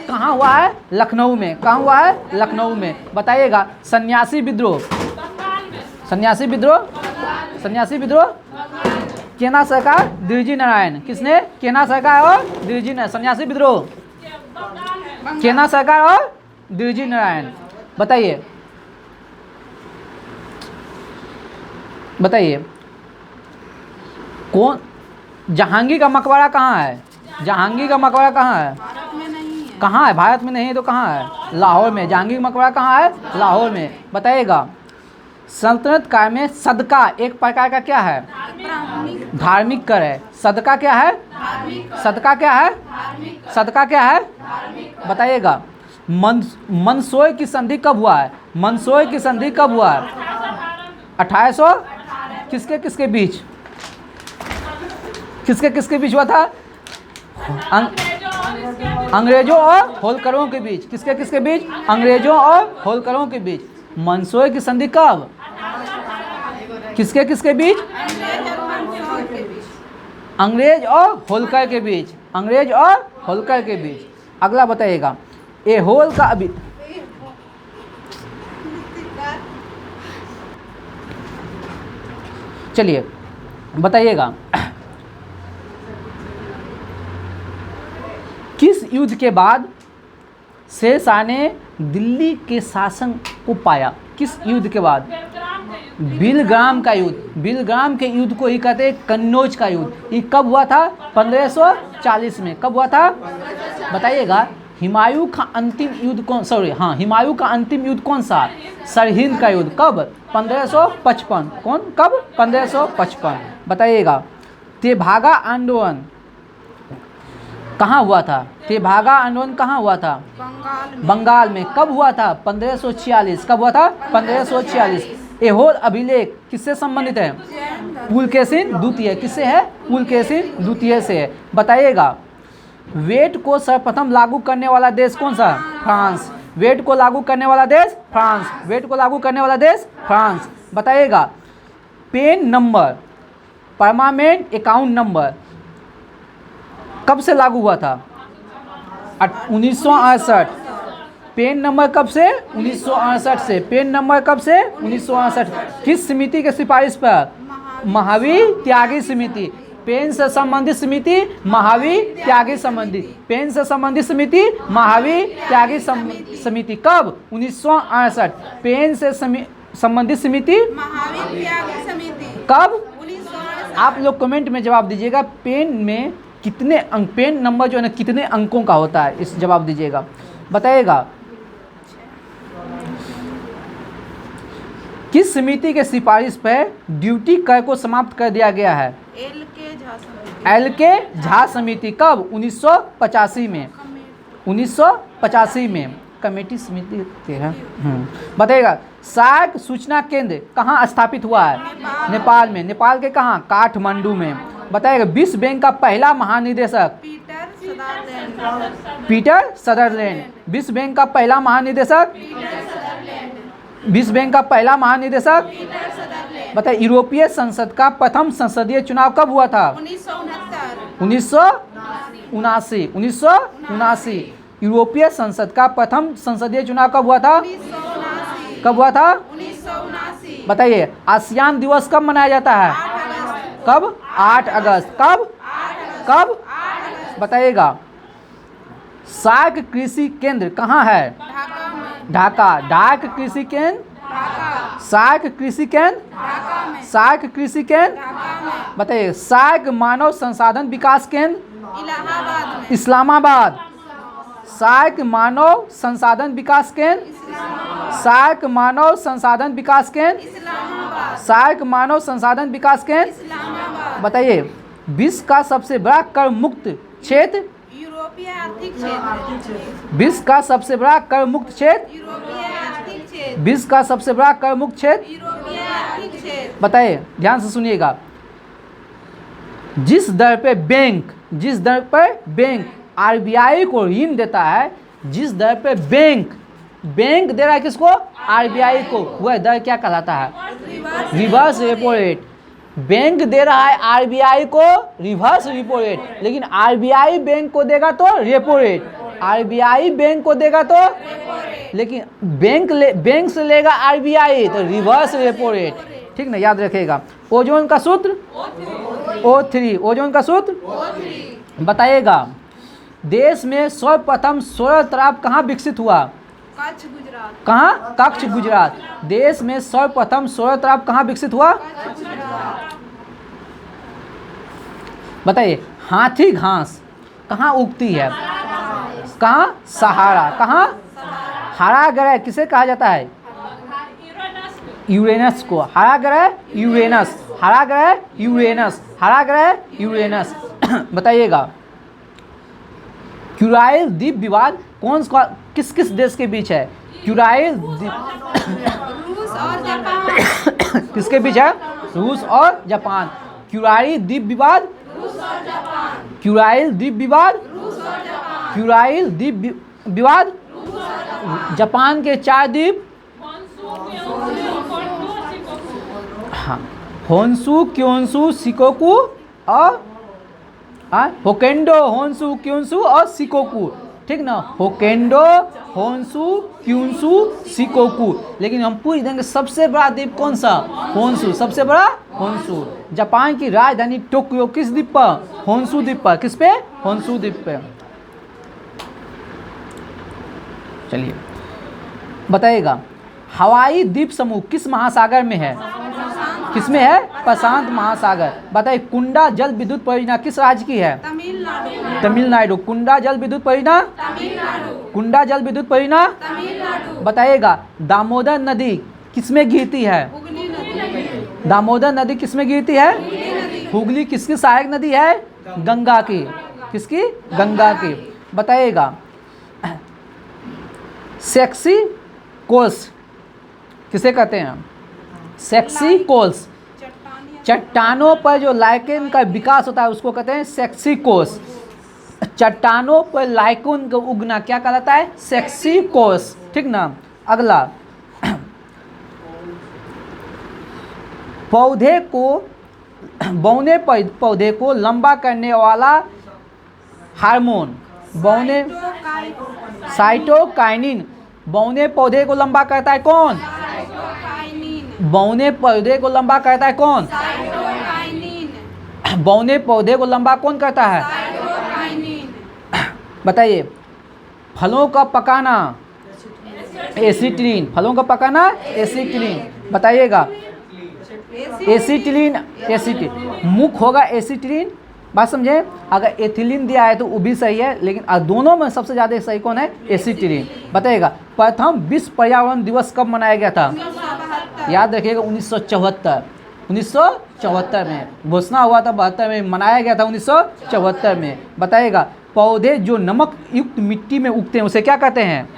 कहाँ हुआ है? लखनऊ में। कहाँ हुआ है? लखनऊ में। बताइएगा सन्यासी विद्रोह सन्यासी विद्रोह सन्यासी विद्रोह केना सरकार? दिरजी नारायण। किसने? केना सरकार और दिरजी नारायण। सन्यासी विद्रोह केना सरकार और दिरजी नारायण। बताइए बताइए कौन? जहांगीर का मकबरा कहाँ है? जहांगीर का मकबरा कहाँ है? कहाँ है? भारत में नहीं है तो कहाँ है? लाहौर में। जहांगीर मकबरा कहाँ है? लाहौर में। बताइएगा सल्तनत काल में सदका एक प्रकार का क्या है? धार्मिक कर है। सदका क्या है? सदका क्या है? सदका क्या है? बताइएगा मंदसौर की संधि कब हुआ है? मंदसौर की संधि कब हुआ है? 1800 किसके किसके बीच? किसके किसके बीच हुआ था? अंग्रेजों और होलकरों के बीच। किसके किसके बीच? अंग्रेजों और होलकरों के बीच। मंदसौर की संधि कब? किसके किसके बीच? अंग्रेज और होल्कर के बीच, अंग्रेज और होल्कर के बीच। अगला बताइएगा, ए होल का अभी चलिए बताइएगा, किस युद्ध के बाद शेरशाह ने दिल्ली के शासन को पाया? किस युद्ध के बाद? बिलग्राम का युद्ध। बिलग्राम के युद्ध को ही कहते हैं कन्नौज का युद्ध। ये कब हुआ था? 1540 में। कब हुआ था बताइएगा। हुमायूं का अंतिम युद्ध कौन, सॉरी हाँ, हुमायूं का अंतिम युद्ध कौन सा? सरहिंद का युद्ध। कब? 1555। कौन? कब? 1555। बताइएगा, तेभागा आंदोलन कहाँ हुआ था? तेभागा आंदोलन कहाँ हुआ था? बंगाल में। बंगाल में। कब हुआ था? 1546। कब हुआ था? 1546। एहोल अभिलेख किससे संबंधित है? पुलकेशिन द्वितीय। किससे है? पुलकेशिन द्वितीय से है। बताइएगा, वेट को सर्वप्रथम लागू करने वाला देश कौन सा? फ्रांस। वेट को लागू करने वाला देश फ्रांस। वेट को लागू करने वाला देश फ्रांस। बताइएगा, PAN number, permanent account number कब से लागू हुआ था? 1968। पेन नंबर कब से? 1968 से। पेन नंबर कब से? 1968। किस समिति के सिफारिश पर? महावीर त्यागी समिति। पेन से संबंधित समिति महावीर त्यागी समिति। पेन से संबंधित समिति महावीर त्यागी समिति। कब? 1968। पेन से संबंधित समिति महावीर त्यागी समिति कब? 1968। आप लोग कमेंट में जवाब दीजिएगा, पेन में कितने अंक, पेन नंबर जो है ना कितने अंकों का होता है, इस जवाब दीजिएगा। बताइएगा, किस समिति के सिफारिश पर ड्यूटी कर को समाप्त कर दिया गया है? एल के झा समिति। कब? 1985 में। 1985 में कमेटी समिति है। बताइएगा, सार्क सूचना केंद्र कहाँ स्थापित हुआ है? नेपाल में। नेपाल के कहाँ? काठमांडू में। बताइएगा, विश्व बैंक का पहला महानिदेशक? Peter Sutherland. विश्व बैंक का पहला महानिदेशक? विश्व बैंक का पहला महानिदेशक? बताइए, यूरोपीय संसद का प्रथम संसदीय चुनाव कब हुआ था? 1979। 1979। यूरोपीय संसद का प्रथम संसदीय चुनाव कब हुआ था? कब हुआ था? 1979। बताइए, आसियान दिवस कब मनाया जाता है? कब? 8 अगस्त। कब? कब? बताइएगा, सार्क कृषि केंद्र कहाँ है? ढाका। डाक कृषि केंद्र? सार्क कृषि केंद्र? सार्क कृषि केंद्र? बताइए, सार्क मानव संसाधन विकास केंद्र? इलाहाबाद में। इस्लामाबाद। सार्क मानव संसाधन विकास केंद्र? सार्क मानव संसाधन विकास केंद्र? सार्क मानव संसाधन विकास केंद्र? बताइए, विश्व का सबसे बड़ा कर मुक्त क्षेत्र? यूरोपीय आर्थिक क्षेत्र। विश्व का सबसे बड़ा कर मुक्त क्षेत्र? यूरोपीय आर्थिक क्षेत्र। विश्व का सबसे बड़ा कर मुक्त क्षेत्र? यूरोपीय आर्थिक क्षेत्र। बताइए, ध्यान से सुनिएगा, जिस दर पर बैंक आरबीआई को ऋण देता है, जिस दर पे बैंक दे रहा है किसको? आरबीआई को, वह दर क्या कहलाता है? Reverse repo rate. बैंक दे रहा है आरबीआई को रिवर्स रेपो रेट, लेकिन आरबीआई बैंक को देगा तो रेपो रेट। आरबीआई बैंक को देगा तो, लेकिन बैंक से लेगा आरबीआई तो रिवर्स रेपो रेट। ठीक ना, याद रखिएगा। ओजोन का सूत्र? O3। ओजोन का सूत्र? बताइएगा, देश में सर्वप्रथम सोलर तालाब कहाँ विकसित हुआ? कच्छ गुजरात। कहाँ? कच्छ गुजरात। देश में सर्वप्रथम सोलर तालाब कहाँ विकसित हुआ? बताइए, हाथी घास कहाँ उगती है? कहाँ? सहारा। कहाँ? हरा ग्रह किसे कहा जाता है? यूरेनस को। हरा ग्रह यूरेनस। हरा ग्रह यूरेनस। हरा ग्रह यूरेनस। बताइएगा, क्यूराइल द्वीप विवाद किस किस देश के बीच है? क्यूराइल रूस और जापान। किसके बीच है? रूस और जापान। क्यूराइल द्वीप विवाद? क्यूराइल द्वीप विवाद? क्यूराइल द्वीप विवाद? जापान के 4 द्वीप? हाँ, होन्शु, क्योन्शु, शिकोकू और हाँ, होकेंडो, होन्सू, क्यून्सू और सिकोकू, ठीक ना, होकेंडो, होन्सू, क्यून्सू, सिकोकू। लेकिन हम पूछ देंगे सबसे बड़ा द्वीप कौन सा? होन्सू, सबसे बड़ा होन्सू। जापान की राजधानी टोक्यो किस द्वीप पर? होन्सू द्वीप पर। किस पे? होन्सू द्वीप पे। चलिए बताइएगा, हवाई द्वीप समूह किस महासागर में है? किसमें है? प्रशांत महासागर। बताइए, कुंडा जल विद्युत परियोजना किस राज्य की है? तमिलनाडु। तमिलनाडु। कुंडा जल विद्युत परियोजना, तमिलनाडु। कुंडा जल विद्युत परियोजना। तमिलनाडु। बताइएगा, दामोदर नदी किसमें गिरती है? हुगली नदी। दामोदर नदी किसमें गिरती है? हुगली किसकी सहायक नदी है? गंगा की। किसकी? गंगा की। बताइएगा, सेक्सी कोल्स किसे कहते हैं? सेक्सी कोल्स, चट्टानों पर जो लाइकेन का विकास होता है उसको कहते हैं सेक्सी कोल्स। चट्टानों पर लाइकेन का उगना क्या कहलाता है? सेक्सी कोल्स, ठीक ना। अगला, पौधे को बौने पौधे को लंबा करने वाला हार्मोन, बौने साइटोकाइनिन। बौने पौधे को लंबा करता है कौन? साइटोकाइनिन। बौने पौधे को लंबा करता है कौन? साइटोकाइनिन। बौने पौधे को लंबा कौन करता है? साइटोकाइनिन। बताइए, फलों का पकाना एसिटिलीन। फलों का पकाना एसिटिलीन। बताइएगा, एसिटिलीन, एसिटिलीन मुख्य होगा एसिटिलीन। बात समझे? अगर एथिलीन दिया है तो वो भी सही है, लेकिन दोनों में सबसे ज़्यादा सही कौन है? एसिटिलीन। बताइएगा, प्रथम विश्व पर्यावरण दिवस कब मनाया गया था? याद रखिएगा, 1974। 1974 में घोषणा हुआ था, 72 में मनाया गया था, 1974 में। बताइएगा, पौधे जो नमक युक्त मिट्टी में उगते हैं उसे क्या कहते हैं?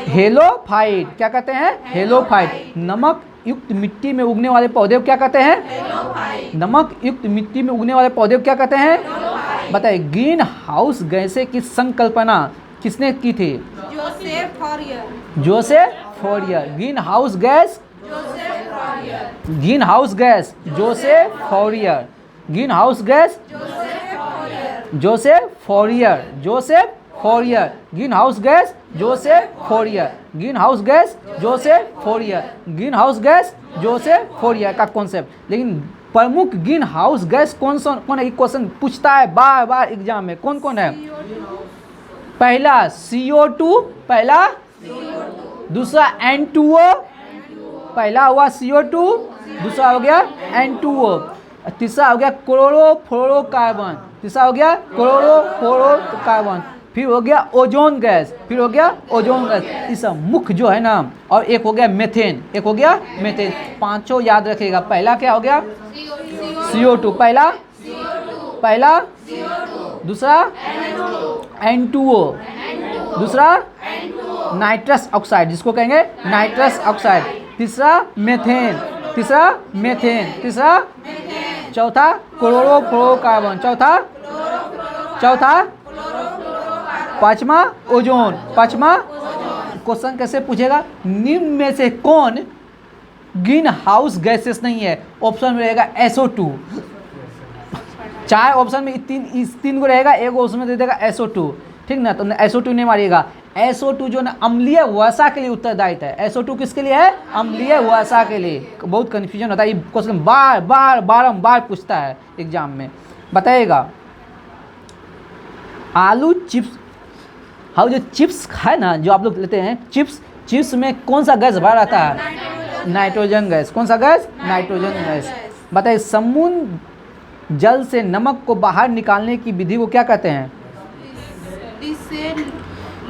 हेलोफाइट। क्या कहते हैं? हेलोफाइट। नमक युक्त मिट्टी में उगने वाले पौधे को क्या कहते हैं? नमक युक्त मिट्टी में उगने वाले पौधे को क्या कहते हैं? बताइए, ग्रीन हाउस गैसें की संकल्पना किसने की थी? Joseph फॉरियर। Joseph फॉरियर। Green house gas, Joseph फॉरियर। Green house gas Joseph फॉरियर। Green house gas Joseph फॉरियर। Joseph फॉरियर। Green house gas Joseph फॉरियर। Green house gas Joseph फॉरियर। Green house gas Joseph फॉरियर का कॉन्सेप्ट। लेकिन प्रमुख ग्रीन हाउस गैस कौन है? ये question पूछता है बार बार exam में। कौन कौन है? पहला CO2, पहला। दूसरा N2O, पहला हुआ CO2, दूसरा हो गया N2O, तीसरा हो गया क्लोरोफ्लोरोकार्बन, तीसरा हो गया क्लोरोफ्लोरोकार्बन, फिर हो गया ओजोन गैस, फिर हो गया ओजोन गैस। ये सब मुख्य जो है ना, और एक हो गया मेथेन, एक हो गया मेथेन। पांचों याद रखिएगा। पहला क्या हो गया? CO2, पहला, पहला, दूसरा N2O, दूसरा नाइट्रस ऑक्साइड जिसको कहेंगे नाइट्रस ऑक्साइड, तीसरा मेथेन, तीसरा मेथेन, तीसरा, चौथा क्लोरोफ्लोरोकार्बन, चौथा पांचवा ओजोन, पांचवा। क्वेश्चन कैसे पूछेगा? निम्न में से कौन ग्रीन हाउस गैसेस नहीं है? ऑप्शन में रहेगा SO2। चार ऑप्शन में इस तीन को रहेगा, एक ऑप्शन में दे देगा SO2, ठीक ना। तो SO2 नहीं मारिएगा। SO2 जो ना अम्लीय वर्षा के लिए उत्तरदायित्व है। SO2 किसके लिए है? अम्लीय वर्षा के लिए। बहुत कन्फ्यूजन होता है, ये क्वेश्चन बारंबार पूछता है एग्जाम में। बताइएगा, आलू चिप्स, हाँ जो चिप्स है ना, जो आप लोग लेते हैं चिप्स में कौन सा गैस भरा रहता है? Nitrogen gas. कौन सा गैस? Nitrogen gas. बताइए, समुद्र जल से नमक को बाहर निकालने की विधि को क्या कहते हैं?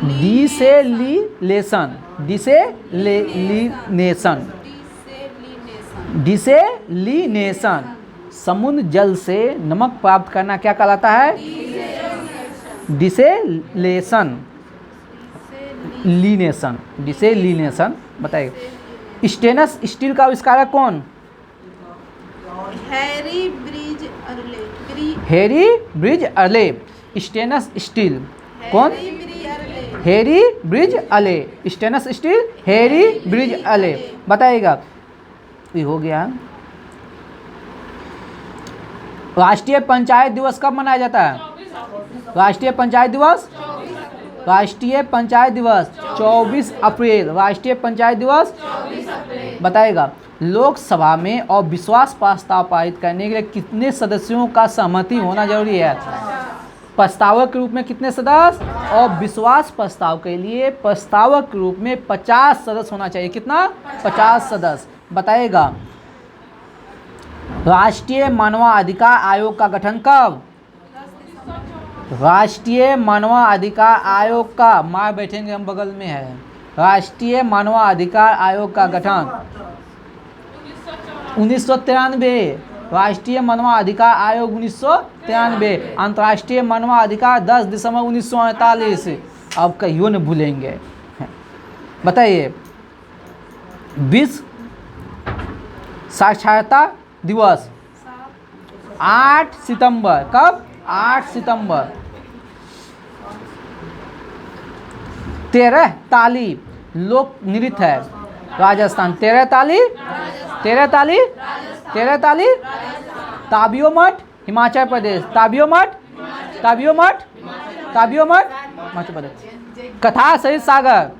डिसेलिनेशन। डिसेलिनेशन। समुद्र जल से नमक प्राप्त करना क्या कहलाता है? डिसेलिनेशन। डिसेलिनेशन। बताइए, स्टेनलेस स्टील का आविष्कारक कौन? Harry bridge अर्ले। Harry bridge अर्ले। Stainless steel कौन? Harry bridge अर्ले। Stainless steel Harry bridge अर्ले। बताइएगा, ये हो गया। राष्ट्रीय पंचायत दिवस कब मनाया जाता है? राष्ट्रीय पंचायत दिवस, राष्ट्रीय पंचायत दिवस 24 अप्रैल। राष्ट्रीय पंचायत दिवस बताएगा। लोकसभा में अविश्वास प्रस्ताव पारित करने के लिए कितने सदस्यों का सहमति होना जरूरी है? प्रस्तावक के रूप में कितने सदस्य? और विश्वास प्रस्ताव के लिए प्रस्तावक के रूप में 50 सदस्य होना चाहिए। कितना? 50 सदस्य। बताइएगा राष्ट्रीय मानवाधिकार आयोग का गठन कब? राष्ट्रीय मानवाधिकार आयोग का, माँ बैठेंगे हम बगल में है, राष्ट्रीय मानवाधिकार आयोग का गठन 1993। राष्ट्रीय मानवाधिकार आयोग 1993। अंतर्राष्ट्रीय मानवाधिकार 10 दिसंबर 1948। अब कहियो न भूलेंगे। बताइए विश्व साक्षरता दिवस 8 सितंबर। कब? 8 सितंबर। 13 ताली लोक नृत्य है राजस्थान। 13 ताली, 13 ताली, 13 ताली ताबियो मठ हिमाचल प्रदेश। ताबियो मठ, ताबियो मठ, ताबियो मठ हिमाचल प्रदेश। कथा सहित सागर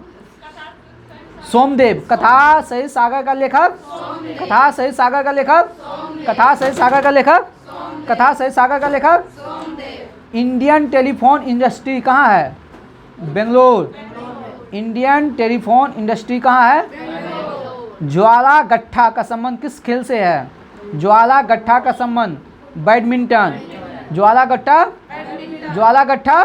सोमदेव। कथा सहित सागर का लेखक, कथा सहित सागर का लेखक, कथा सहित सागर का लेखक, कथा सहित सागर का लेखक। इंडियन टेलीफोन इंडस्ट्री कहाँ है? बेंगलोर। इंडियन टेलीफोन इंडस्ट्री कहाँ है? ज्वाला गट्ठा का संबंध किस खेल से है? ज्वाला गट्ठा का संबंध बैडमिंटन। ज्वाला गट्ठा, ज्वाला गट्ठा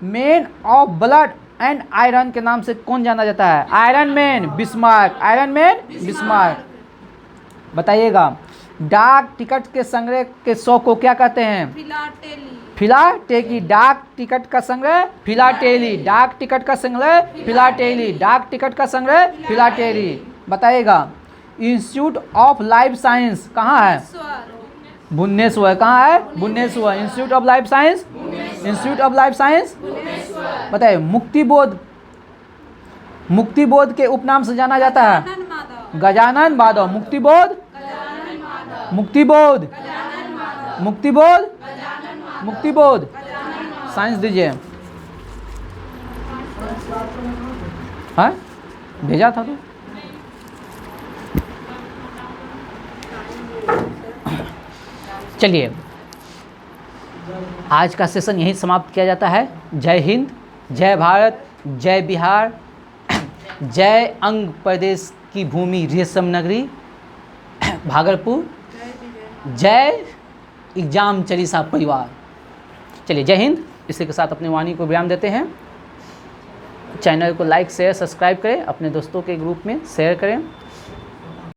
man of blood and iron के नाम से कौन जाना जाता है? Iron man Bismarck. Iron man Bismarck. बताइएगा डाक टिकट के संग्रह के शो को क्या कहते हैं? फिलाटेली। फिलाटेली। डाक टिकट का संग्रह फिलाटेली। डाक टिकट का संग्रह फिलाटेली। डाक टिकट का संग्रह फिलाटेली। बताइएगा इंस्टीट्यूट ऑफ लाइफ साइंस कहाँ है? भुवनेश्वर। कहाँ है? Bhubaneswar. Institute of life science, institute of life science. बताइए मुक्तिबोध, मुक्तिबोध के उपनाम से जाना जाता है? गजानन माधव। मुक्तिबोध, मुक्तिबोध, मुक्तिबोध, मुक्तिबोध। साइंस दीजिए। हाँ भेजा था तो। चलिए आज का सेशन यहीं समाप्त किया जाता है। जय हिंद, जय भारत, जय बिहार, जय अंग प्रदेश की भूमि रेशम नगरी भागलपुर, जय एग्जाम चालीसा परिवार। चलिए जय हिंद। इसी के साथ अपनी वाणी को विराम देते हैं। चैनल को लाइक शेयर सब्सक्राइब करें, अपने दोस्तों के ग्रुप में शेयर करें।